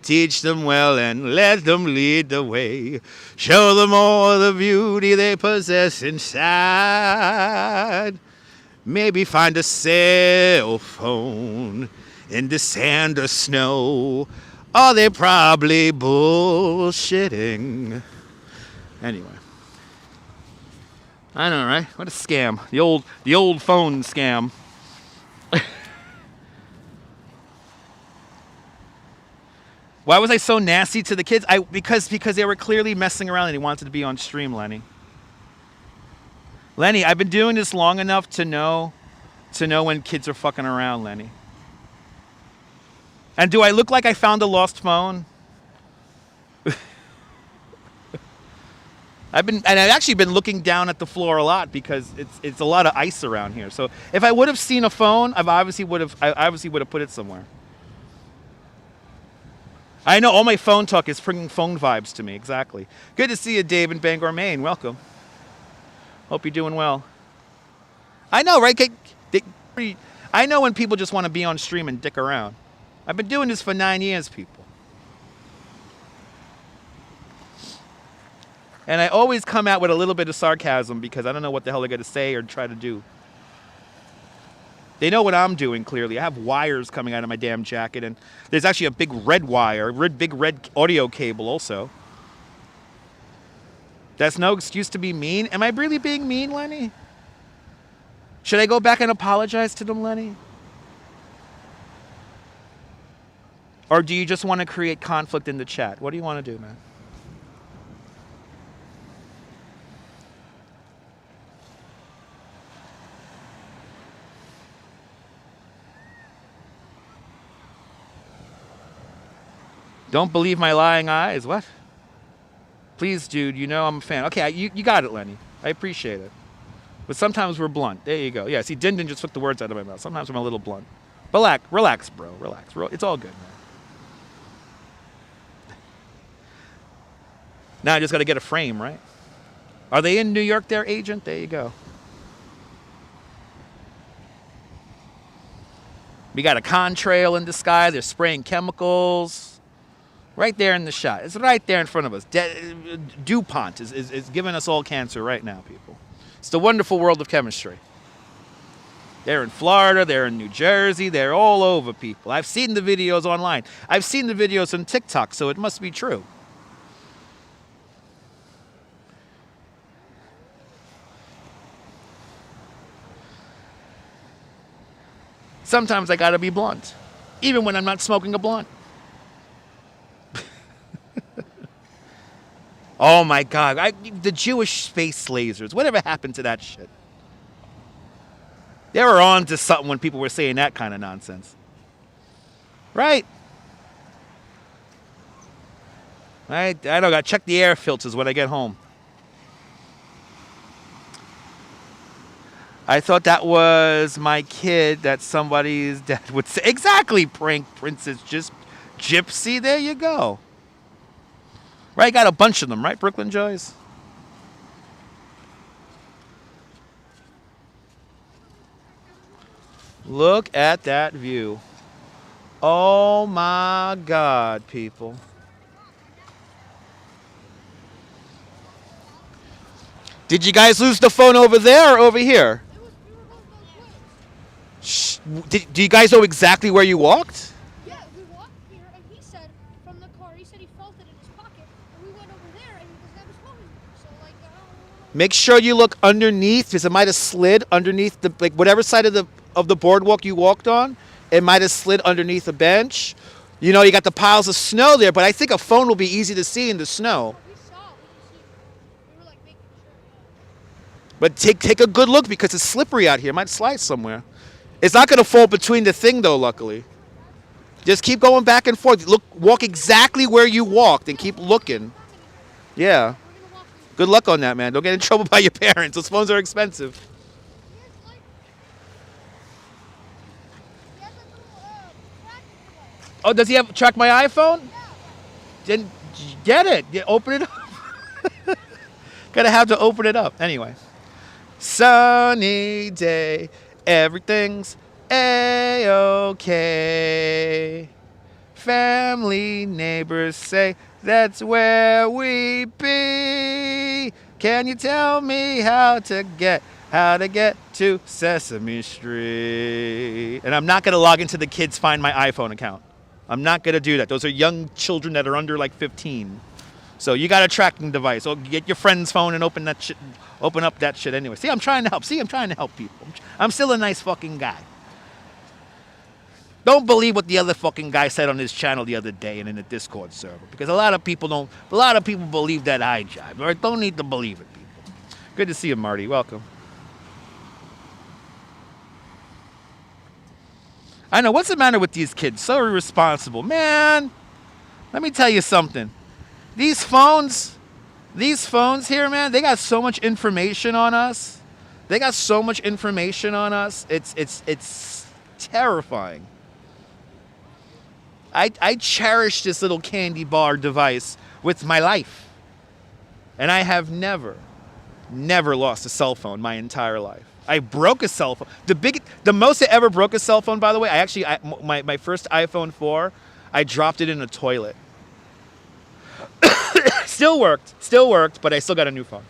Teach them well and let them lead the way. Show them all the beauty they possess inside. Maybe find a cell phone in the sand or snow. Oh, they're probably bullshitting. Anyway. I know, right? What a scam. The old phone scam. Why was I so nasty to the kids? Because they were clearly messing around and they wanted to be on stream, Lenny. Lenny, I've been doing this long enough to know when kids are fucking around, Lenny. And do I look like I found a lost phone? I've actually been looking down at the floor a lot because it's a lot of ice around here. So if I would have seen a phone, I obviously would have put it somewhere. I know all my phone talk is bringing phone vibes to me. Exactly. Good to see you, Dave in Bangor, Maine. Welcome. Hope you're doing well. I know, right? I know when people just want to be on stream and dick around. I've been doing this for 9 years, people. And I always come out with a little bit of sarcasm because I don't know what the hell they're going to say or try to do. They know what I'm doing, clearly. I have wires coming out of my damn jacket, and there's actually a big red wire, big red audio cable also. That's no excuse to be mean. Am I really being mean, Lenny? Should I go back and apologize to them, Lenny? Or do you just want to create conflict in the chat? What do you want to do, man? Don't believe my lying eyes. What? Please, dude, you know I'm a fan. Okay, you got it, Lenny. I appreciate it. But sometimes we're blunt. There you go. Yeah, see, Din just took the words out of my mouth. Sometimes I'm a little blunt. Relax, bro. Relax. It's all good, man. Now I just got to get a frame, right? Are they in New York there, agent? There you go. We got a contrail in the sky. They're spraying chemicals. Right there in the shot. It's right there in front of us. DuPont is giving us all cancer right now, people. It's the wonderful world of chemistry. They're in Florida. They're in New Jersey. They're all over, people. I've seen the videos online. I've seen the videos on TikTok, so it must be true. Sometimes I gotta be blunt, even when I'm not smoking a blunt. Oh my God, the Jewish space lasers, whatever happened to that shit? They were on to something when people were saying that kind of nonsense. Right? I don't gotta check the air filters when I get home. I thought that was my kid that somebody's dad would say. Exactly, prank princess, just gypsy. There you go. Right, got a bunch of them, right, Brooklyn Joys? Look at that view. Oh my God, people. Did you guys lose the phone over there or over here? Shh. Do you guys know exactly where you walked? Yeah, we walked here, and he said from the car, he said he felt it in his pocket, and we went over there, and his dad was holding it. So, like, I don't know. Make sure you look underneath, because it might have slid underneath the, like, whatever side of the boardwalk you walked on. It might have slid underneath a bench. You know, you got the piles of snow there, but I think a phone will be easy to see in the snow. We saw it. We were, like, making sure. But take a good look, because it's slippery out here. It might slide somewhere. It's not going to fall between the thing, though, luckily. Just keep going back and forth. Walk exactly where you walked and keep looking. Yeah. Good luck on that, man. Don't get in trouble by your parents. Those phones are expensive. Oh, does he have track my iPhone? Then get it. Open it up. Gotta have to open it up. Anyway. Sunny day. Everything's A-okay. Family, neighbors say that's where we be. Can you tell me how to get to Sesame Street? And I'm not going to log into the kids' Find My iPhone account. I'm not going to do that. Those are young children that are under like 15. So you got a tracking device. So get your friend's phone and open that shit. Open up that shit anyway. See, I'm trying to help. See, I'm trying to help people. I'm still a nice fucking guy. Don't believe what the other fucking guy said on his channel the other day and in the Discord server. Because a lot of people believe that I jive. All right? Don't need to believe it, people. Good to see you, Marty. Welcome. I know. What's the matter with these kids? So irresponsible. Man, let me tell you something. These phones here, man, they got so much information on us. It's terrifying. I cherish this little candy bar device with my life. And I have never lost a cell phone my entire life. I broke a cell phone. The most I ever broke a cell phone, by the way, my first iPhone 4, I dropped it in a toilet. Still worked, but I still got a new phone.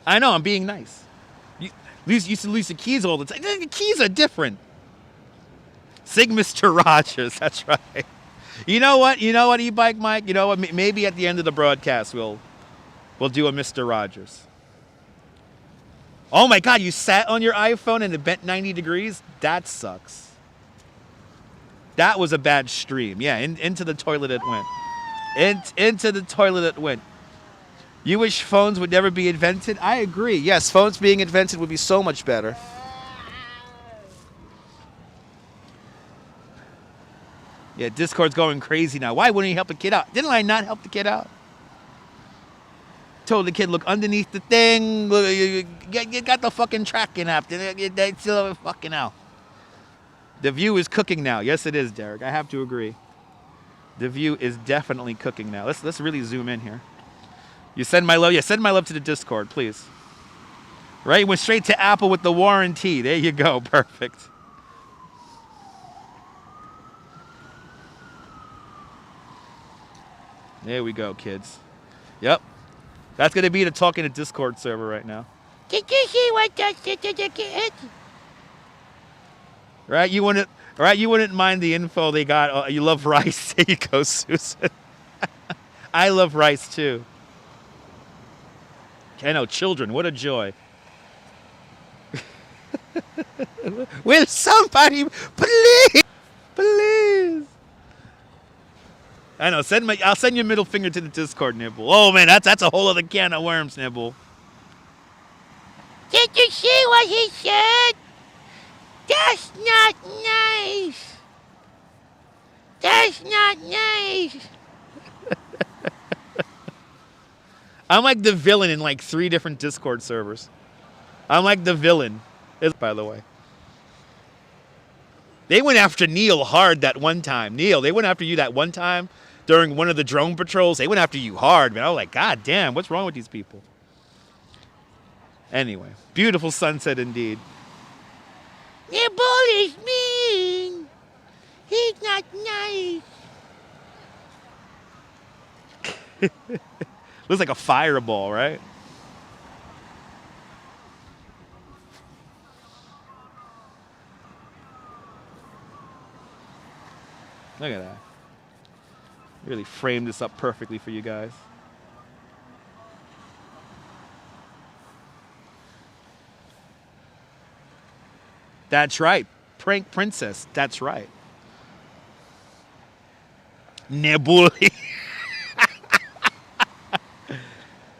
I know, I'm being nice. Used to lose the keys all the time. The keys are different. Sig Mr. Rogers, that's right. You know what, E-Bike Mike? You know what, maybe at the end of the broadcast we'll do a Mr. Rogers. Oh my God, you sat on your iPhone and it bent 90 degrees? That sucks. That was a bad stream. Yeah, into the toilet it went. Into the toilet it went. You wish phones would never be invented? I agree. Yes, phones being invented would be so much better. Yeah, Discord's going crazy now. Why wouldn't he help the kid out? Didn't I not help the kid out? Told the kid, look underneath the thing. Look, you got the fucking tracking app. They still fucking out. The view is cooking now. Yes, it is, Derek. I have to agree. The view is definitely cooking now. Let's really zoom in here. You send my love. Yeah, send my love to the Discord, please. Right? Went straight to Apple with the warranty. There you go. Perfect. There we go, kids. Yep. That's going to be the talking to Discord server right now. Did you see what that did? Right? You wouldn't mind the info they got. You love rice. There you go, Susan. I love rice too. I know, children, what a joy. Will somebody please? I know, I'll send you a middle finger to the Discord, Nibble. Oh man, that's a whole other can of worms, Nibble. Did you see what he said? That's not nice. That's not nice. I'm like the villain in like 3 different Discord servers. I'm like the villain, by the way. They went after Neil hard that one time. Neil, they went after you that one time during one of the drone patrols. They went after you hard, man. I was like, God damn, what's wrong with these people? Anyway, beautiful sunset indeed. Nibble is mean. He's not nice. Looks like a fireball, right? Look at that. Really framed this up perfectly for you guys. That's right. Prank Princess. That's right. Nibble.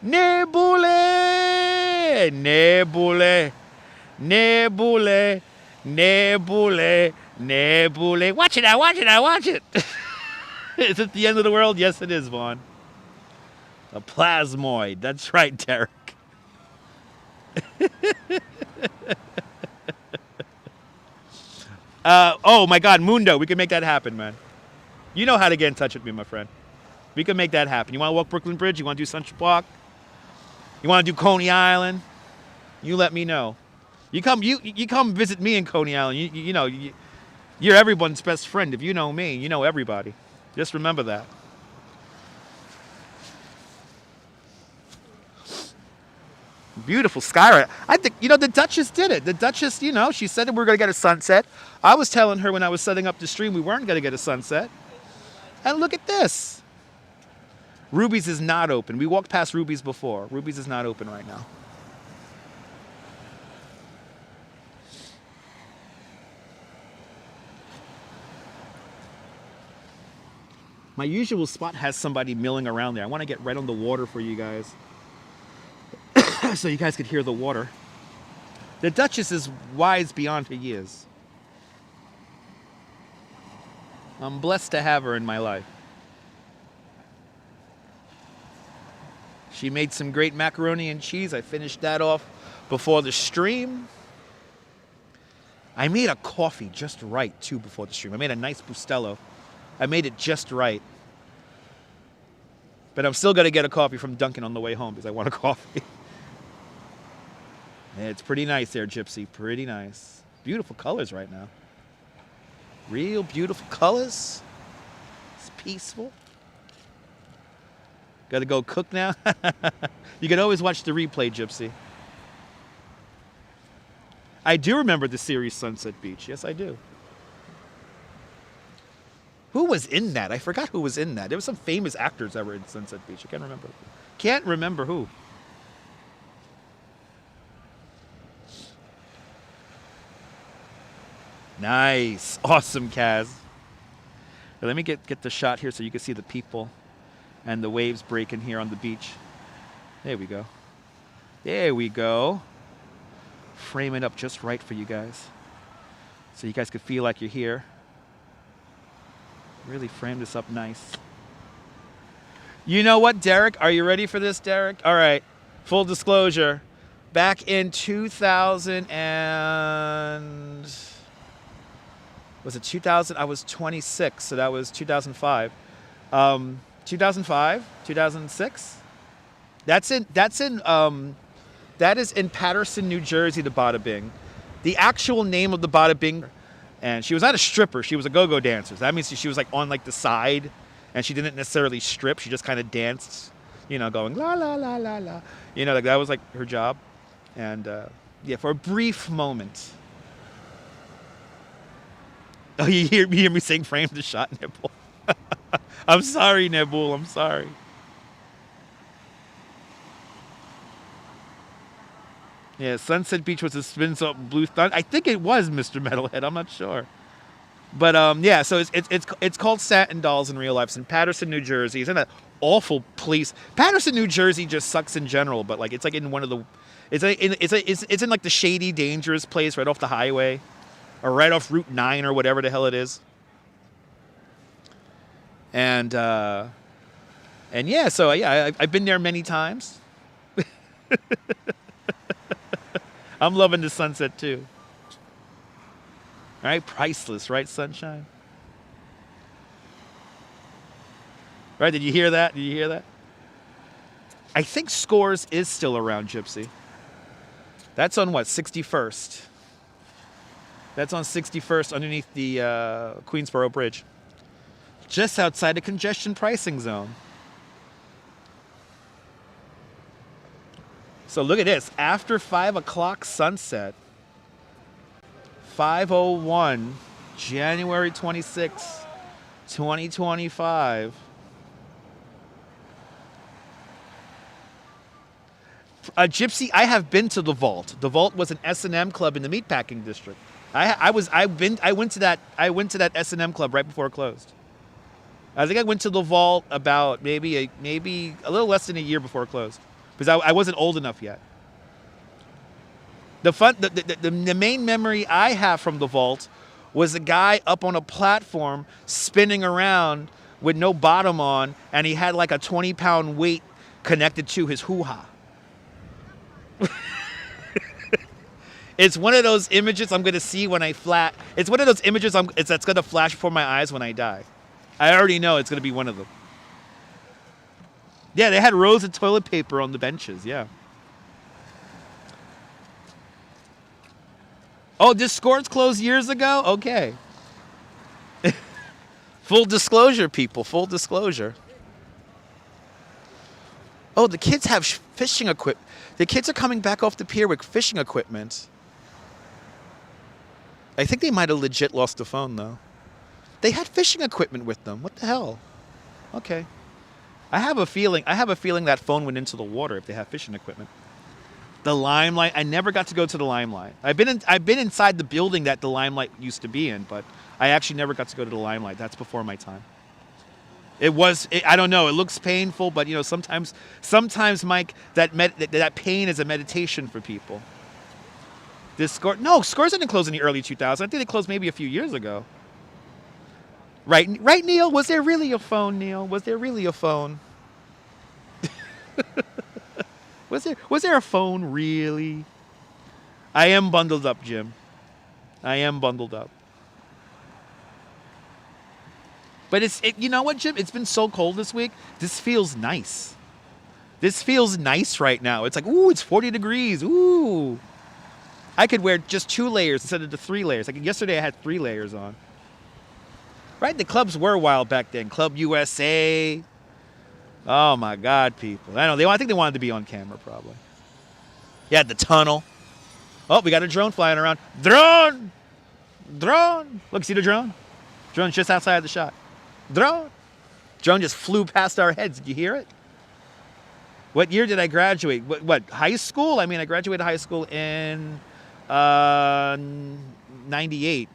Nebule, nebule, nebule, nebule, nebule. Watch it now, watch it now, watch it. Is it the end of the world? Yes, it is, Vaughn. A plasmoid. That's right, Derek. Oh, my God, Mundo. We can make that happen, man. You know how to get in touch with me, my friend. We can make that happen. You want to walk Brooklyn Bridge? You want to do Central Park? You want to do Coney Island? You let me know. You come visit me in Coney Island. You know, you're everyone's best friend. If you know me, you know everybody. Just remember that. Beautiful sky. I think, you know, the Duchess did it. The Duchess, you know, she said that we were going to get a sunset. I was telling her when I was setting up the stream we weren't going to get a sunset. And look at this. Ruby's is not open. We walked past Ruby's before. Ruby's is not open right now. My usual spot has somebody milling around there. I want to get right on the water for you guys. So you guys could hear the water. The Duchess is wise beyond her years. I'm blessed to have her in my life. She made some great macaroni and cheese. I finished that off before the stream. I made a coffee just right, too, before the stream. I made a nice Bustelo. I made it just right. But I'm still going to get a coffee from Dunkin' on the way home because I want a coffee. It's pretty nice there, Gypsy. Pretty nice. Beautiful colors right now. Real beautiful colors. It's peaceful. Got to go cook now? You can always watch the replay, Gypsy. I do remember the series Sunset Beach. Yes, I do. Who was in that? I forgot who was in that. There were some famous actors that were in Sunset Beach. I can't remember. Can't remember who. Nice. Awesome, Kaz. Now, let me get the shot here so you can see the people and the waves breaking here on the beach. There we go. There we go. Frame it up just right for you guys. So you guys could feel like you're here. Really frame this up nice. You know what, Derek? Are you ready for this, Derek? All right. Full disclosure. Back in 2000 and... Was it 2000? I was 26, so that was 2005. 2005, 2006. That is in Paterson, New Jersey, the Bada Bing. The actual name of the Bada Bing, and she was not a stripper, she was a go-go dancer. So that means she was like on like the side, and she didn't necessarily strip, she just kind of danced, you know, going la la la la la. You know, like that was like her job. And yeah, for a brief moment. Oh, you hear me saying frame the shot, Nibble. I'm sorry, Nibble, I'm sorry. Yeah, Sunset Beach was a spins up blue thunder. I think it was Mr. Metalhead. I'm not sure, but yeah. So it's called Satin Dolls in real life. It's in Paterson, New Jersey. It's in that awful place. Paterson, New Jersey just sucks in general. But like it's like in one of the, it's in like the shady, dangerous place right off the highway, or right off Route 9 or whatever the hell it is. And yeah. So yeah, I've been there many times. I'm loving the sunset too. All right, priceless, right, sunshine? Right, did you hear that? Did you hear that? I think Scores is still around, Gypsy. That's on what, 61st? That's on 61st underneath the Queensboro Bridge. Just outside the congestion pricing zone. So look at this, after 5 o'clock sunset, 5:01, January 26, 2025. Gypsy, I have been to the Vault. The Vault was an S&M club in the meatpacking district. I went to that S&M club right before it closed. I think I went to the Vault about maybe a little less than a year before it closed. Because I wasn't old enough yet. The main memory I have from the Vault was a guy up on a platform spinning around with no bottom on, and he had like a 20-pound weight connected to his hoo-ha. It's one of those images I'm going to see when I flat. It's one of those images that's going to flash before my eyes when I die. I already know it's going to be one of them. Yeah, they had rows of toilet paper on the benches, yeah. Oh, did Scores close years ago? Okay. Full disclosure, people, full disclosure. Oh, the kids have fishing equipment. The kids are coming back off the pier with fishing equipment. I think they might have legit lost the phone, though. They had fishing equipment with them. What the hell? Okay. I have a feeling that phone went into the water if they have fishing equipment. The Limelight, I never got to go to the Limelight. I've been inside the building that the Limelight used to be in, but I actually never got to go to the Limelight. That's before my time. I don't know, it looks painful, but you know, sometimes Mike, that pain is a meditation for people. Scores didn't close in the early 2000s. I think they closed maybe a few years ago. Right, Neil? Was there really a phone, Neil? Was there really a phone? Was there a phone, really? I am bundled up, Jim. I am bundled up. But you know what, Jim? It's been so cold this week. This feels nice. This feels nice right now. It's like, ooh, it's 40 degrees. Ooh. I could wear just 2 layers instead of the 3 layers. Like yesterday I had 3 layers on. Right? The clubs were wild back then. Club USA. Oh, my God, people. I think they wanted to be on camera, probably. Yeah, the tunnel. Oh, we got a drone flying around. Drone! Drone! Look, see the drone? Drone's just outside the shot. Drone! Drone just flew past our heads. Did you hear it? What year did I graduate? What high school? I mean, I graduated high school in 98.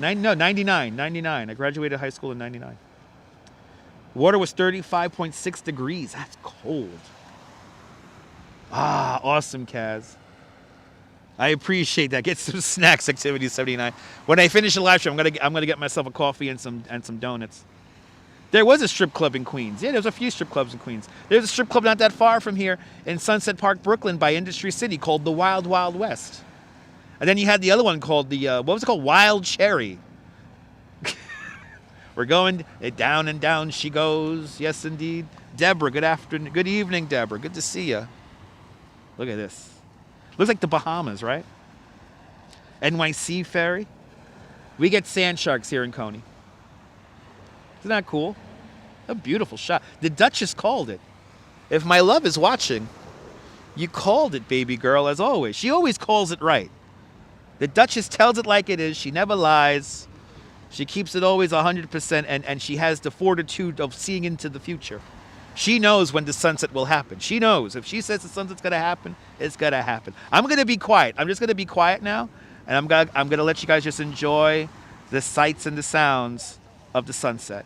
99. I graduated high school in 99. Water was 35.6 degrees. That's cold. Ah, awesome, Kaz. I appreciate that. Get some snacks, Activity 79. When I finish the live stream, I'm gonna get myself a coffee and some donuts. There was a strip club in Queens. Yeah, there's a few strip clubs in Queens. There's a strip club not that far from here in Sunset Park, Brooklyn, by Industry City called the Wild Wild West. And then you had the other one called the, what was it called? Wild Cherry. We're going down and down she goes. Yes, indeed. Deborah, good afternoon. Good evening, Deborah. Good to see you. Look at this. Looks like the Bahamas, right? NYC ferry. We get sand sharks here in Coney. Isn't that cool? A beautiful shot. The Duchess called it. If my love is watching, you called it, baby girl, as always. She always calls it right. The Duchess tells it like it is. She never lies. She keeps it always 100%, and she has the fortitude of seeing into the future. She knows when the sunset will happen. She knows. If she says the sunset's going to happen, it's going to happen. I'm going to be quiet. I'm just going to be quiet now, and I'm going to let you guys just enjoy the sights and the sounds of the sunset.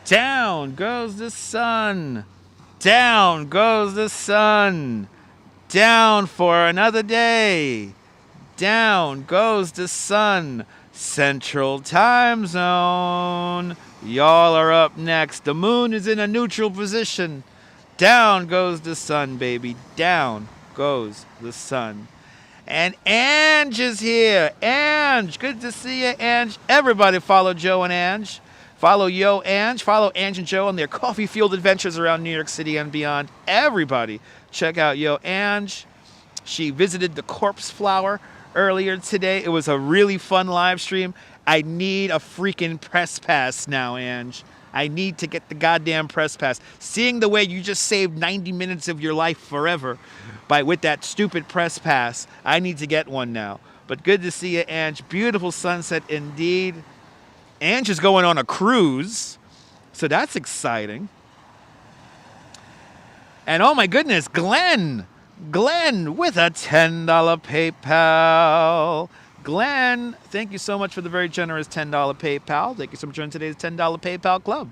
Down goes the sun. Down goes the sun. Down for another day. Down goes the sun. Central Time Zone. Y'all are up next. The moon is in a neutral position. Down goes the sun, baby. Down goes the sun. And Ange is here. Ange, good to see you, Ange. Everybody follow Joe and Ange. Follow Yo Ange. Follow Ange and Joe on their coffee field adventures around New York City and beyond. Everybody, check out Yo Ange. She visited the Corpse Flower earlier today. It was a really fun live stream. I need a freaking press pass now, Ange. I need to get the goddamn press pass. Seeing the way you just saved 90 minutes of your life forever with that stupid press pass, I need to get one now. But good to see you, Ange. Beautiful sunset indeed. Ange is going on a cruise, so that's exciting. And oh my goodness, Glenn with a $10 PayPal. Glenn, thank you so much for the very generous $10 PayPal. Thank you so much for joining today's $10 PayPal club.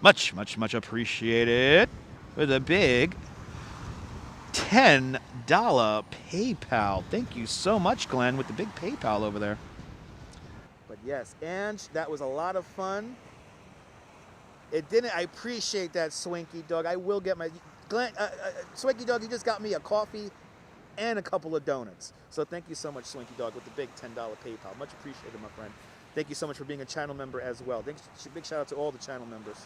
Much, much, much appreciated. With a big $10 PayPal. Thank you so much, Glenn, with the big PayPal over there. But yes, Ange, that was a lot of fun. I appreciate that, Swanky Dog. I will get my... Glenn, Swanky Dog, you just got me a coffee and a couple of donuts. So thank you so much, Swanky Dog, with the big $10 PayPal. Much appreciated, my friend. Thank you so much for being a channel member as well. Big shout out to all the channel members.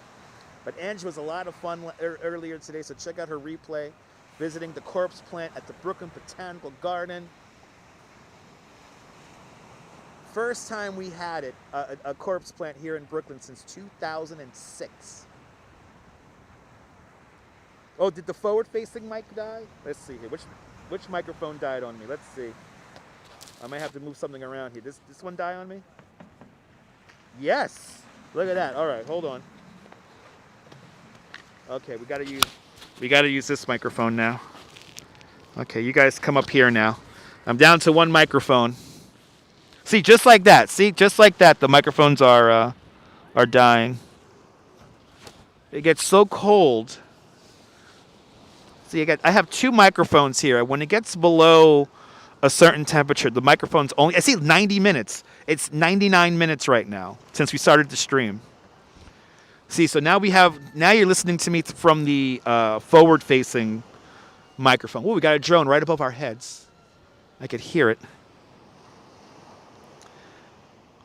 But Ange was a lot of fun earlier today, so check out her replay. Visiting the corpse plant at the Brooklyn Botanical Garden. First time we had it, a corpse plant here in Brooklyn since 2006. Oh, did the forward-facing mic die? Let's see here. Which microphone died on me? Let's see. I might have to move something around here. This one die on me? Yes. Look at that. All right, hold on. Okay, we gotta use this microphone now. Okay, you guys come up here now. I'm down to one microphone. See, just like that. See, just like that, the microphones are dying. It gets so cold. See, I have two microphones here. When it gets below a certain temperature, the microphone's only... I see 90 minutes. It's 99 minutes right now since we started the stream. See, so now you're listening to me from the forward-facing microphone. Oh, we got a drone right above our heads. I could hear it.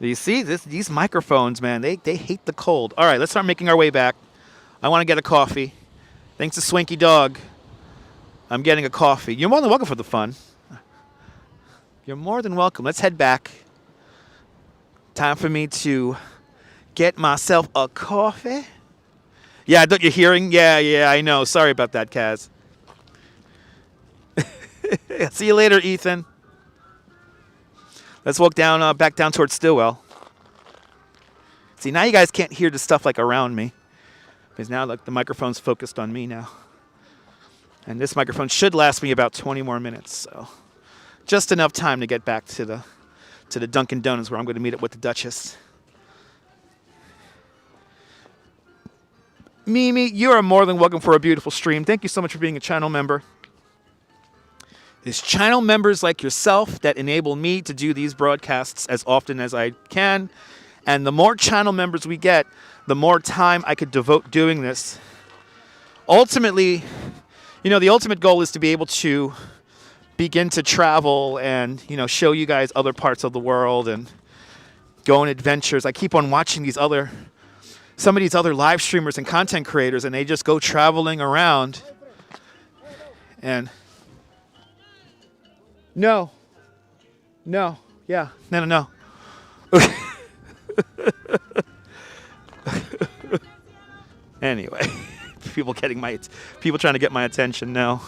You see, these microphones, man, they hate the cold. All right, let's start making our way back I want to get a coffee. Thanks to Swanky Dog, I'm getting a coffee. You're more than welcome for the fun. You're more than welcome. Let's head back. Time for me to get myself a coffee. Yeah, I thought you're hearing. Yeah, I know. Sorry about that, Kaz. See you later, Ethan. Let's walk down, back down towards Stillwell. See, now you guys can't hear the stuff like around me, because now like the microphone's focused on me now. And this microphone should last me about 20 more minutes, so just enough time to get back to the Dunkin' Donuts where I'm going to meet up with the Duchess. Mimi, you are more than welcome for a beautiful stream. Thank you so much for being a channel member. It's channel members like yourself that enable me to do these broadcasts as often as I can. And the more channel members we get, the more time I could devote doing this. Ultimately, you know, the ultimate goal is to be able to begin to travel and, you know, show you guys other parts of the world and go on adventures. I keep on watching some of these other live streamers and content creators, and they just go traveling around. And no. Anyway, people trying to get my attention. No,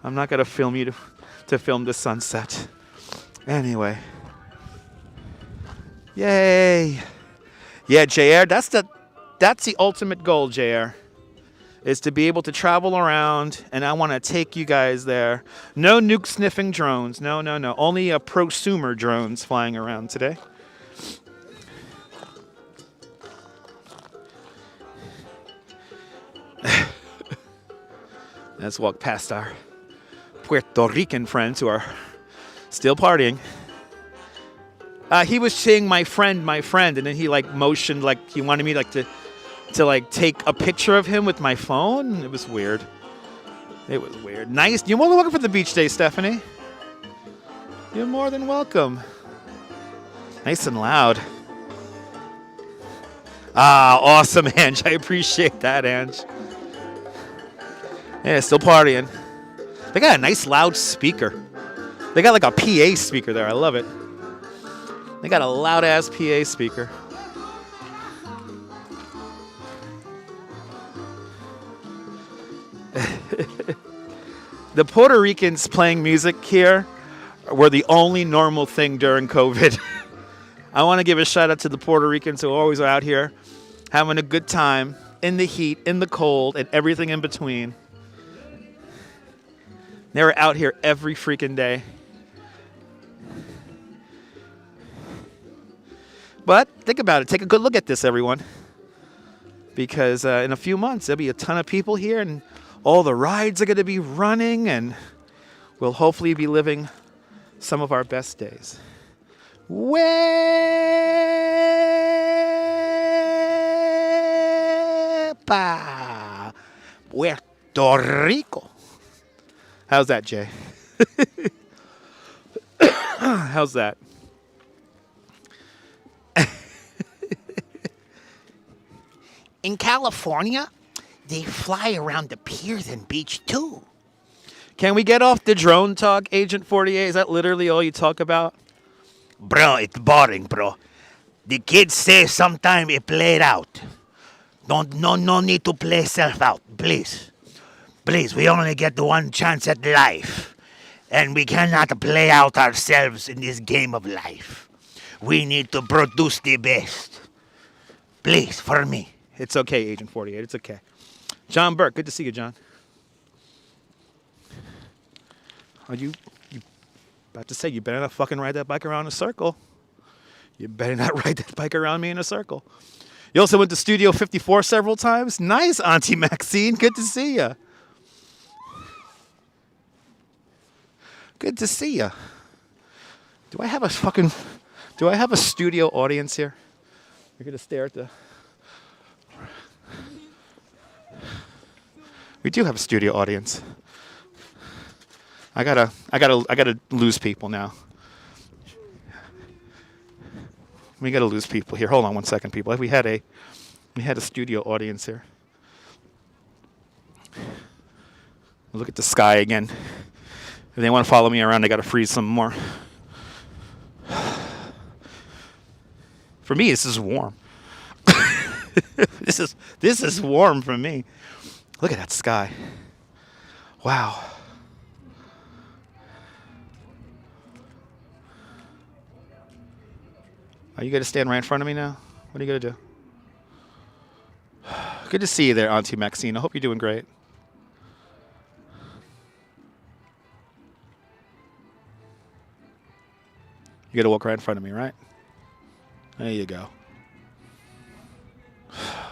I'm not gonna film you to film the sunset. Anyway, yay! Yeah, JR, that's the ultimate goal, JR, is to be able to travel around, and I want to take you guys there. No nuke sniffing drones. No. Only prosumer drones flying around today. Let's walk past our Puerto Rican friends who are still partying. He was saying my friend, and then he like motioned like he wanted me like to like take a picture of him with my phone. It was weird. Nice. You're more than welcome for the beach day, Stephanie. You're more than welcome. Nice and loud. Awesome, Ange. I appreciate that, Ange. Yeah, still partying. They got a nice loud speaker. They got like a PA speaker there. I love it. They got a loud-ass PA speaker. The Puerto Ricans playing music here were the only normal thing during COVID. I want to give a shout out to the Puerto Ricans who always are out here having a good time in the heat, in the cold, and everything in between. They were out here every freaking day. But think about it. Take a good look at this, everyone. Because in a few months, there'll be a ton of people here, and all the rides are going to be running, and we'll hopefully be living some of our best days. Wepa! Puerto Rico. How's that, Jay? How's that? In California, they fly around the piers and beach too. Can we get off the drone talk, Agent 48? Is that literally all you talk about? Bro, it's boring, bro. The kids say sometime it played out. No need to play self out, please. Please, we only get one chance at life. And we cannot play out ourselves in this game of life. We need to produce the best. Please, for me. It's okay, Agent 48. It's okay. John Burke, good to see you, John. Are you about to say you better not fucking ride that bike around in a circle? You better not ride that bike around me in a circle. You also went to Studio 54 several times? Nice, Auntie Maxine. Good to see you. Good to see you. Do I have a studio audience here? You're going to stare at the... We do have a studio audience. I gotta lose people now. We gotta lose people here. Hold on one second, people. We had a studio audience here. Look at the sky again. If they want to follow me around, they got to freeze some more. For me, this is warm. This is warm for me. Look at that sky. Wow. Are you going to stand right in front of me now? What are you going to do? Good to see you there, Auntie Maxine. I hope you're doing great. You got to walk right in front of me, right? There you go.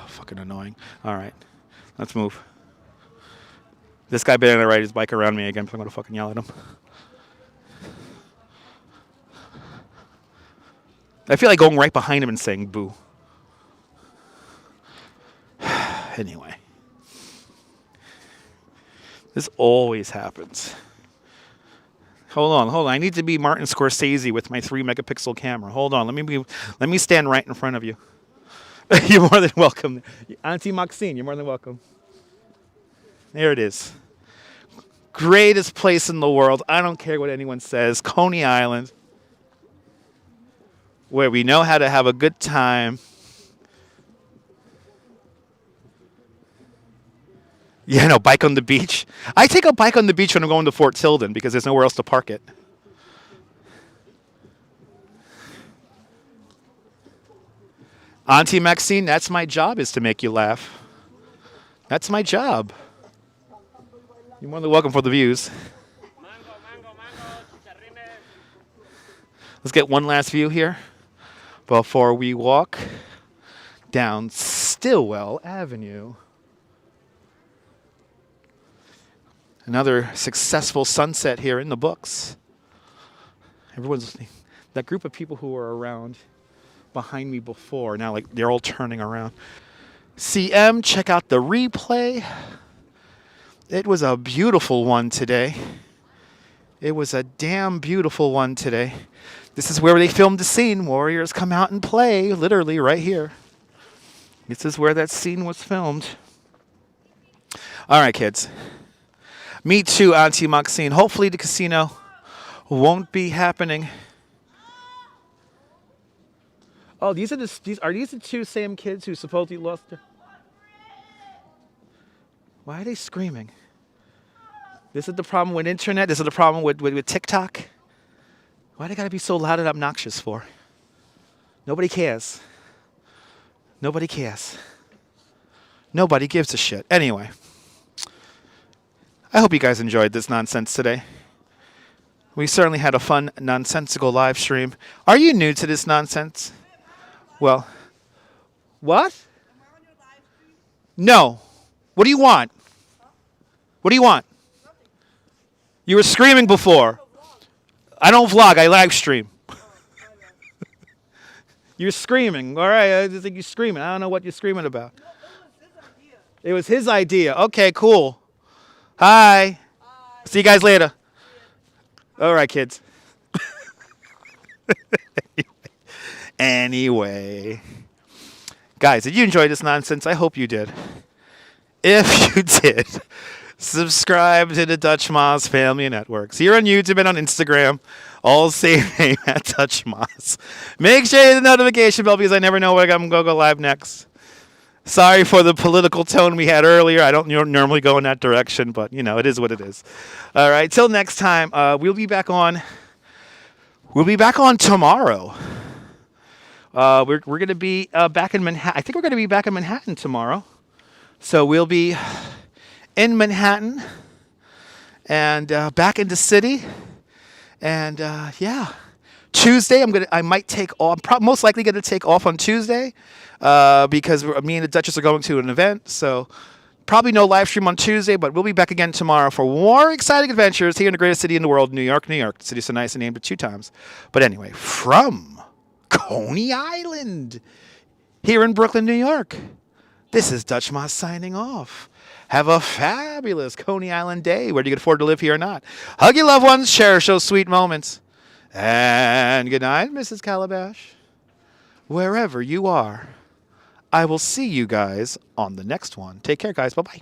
Fucking annoying. All right. Let's move. This guy better than ride his bike around me again, so I'm going to fucking yell at him. I feel like going right behind him and saying boo. Anyway. This always happens. Hold on. I need to be Martin Scorsese with my 3-megapixel camera. Hold on. Let me stand right in front of you. You're more than welcome. Auntie Maxine, you're more than welcome. There it is. Greatest place in the world. I don't care what anyone says. Coney Island. Where we know how to have a good time. Yeah, no, bike on the beach. I take a bike on the beach when I'm going to Fort Tilden because there's nowhere else to park it. Auntie Maxine, that's my job, is to make you laugh. That's my job. You're more than welcome for the views. Let's get one last view here before we walk down Stillwell Avenue. Another successful sunset here in the books. That group of people who were around behind me before, now like they're all turning around. CM, check out the replay. It was a beautiful one today. It was a damn beautiful one today. This is where they filmed the scene. Warriors come out and play, literally right here. This is where that scene was filmed. All right, kids. Me too, Auntie Maxine. Hopefully the casino won't be happening. Oh, are these the two same kids who supposedly lost their... Why are they screaming? This is the problem with internet. This is the problem with TikTok. Why they gotta be so loud and obnoxious for? Nobody cares. Nobody cares. Nobody gives a shit. Anyway. I hope you guys enjoyed this nonsense today. We certainly had a fun, nonsensical live stream. Are you new to this nonsense? Well, what? No. What do you want? What do you want? You were screaming before. I don't vlog, I live stream. You're screaming. All right, I just think you're screaming. I don't know what you're screaming about. It was his idea. Okay, cool. Hi. See you guys later. All right, kids. Anyway. Guys, did you enjoy this nonsense? I hope you did. If you did, subscribe to the Dutch Moz Family Networks. Here on YouTube and on Instagram, all same name at Dutch Moz. Make sure you hit the notification bell because I never know when I'm going to go live next. Sorry for the political tone we had earlier. I don't normally go in that direction, but, it is what it is. All right, till next time, we'll be back on tomorrow. We're going to be back in Manhattan. I think we're going to be back in Manhattan tomorrow. So we'll be in Manhattan and back in the city. And, yeah. Tuesday, I might take off. I'm most likely going to take off on Tuesday because me and the Duchess are going to an event. So probably no live stream on Tuesday, but we'll be back again tomorrow for more exciting adventures here in the greatest city in the world, New York. The city so nice and named it 2 times. But anyway, from Coney Island here in Brooklyn, New York, this is Dutch Moz signing off. Have a fabulous Coney Island day, whether you can afford to live here or not. Hug your loved ones, cherish those sweet moments. And good night, Mrs. Calabash. Wherever you are, I will see you guys on the next one. Take care, guys. Bye-bye.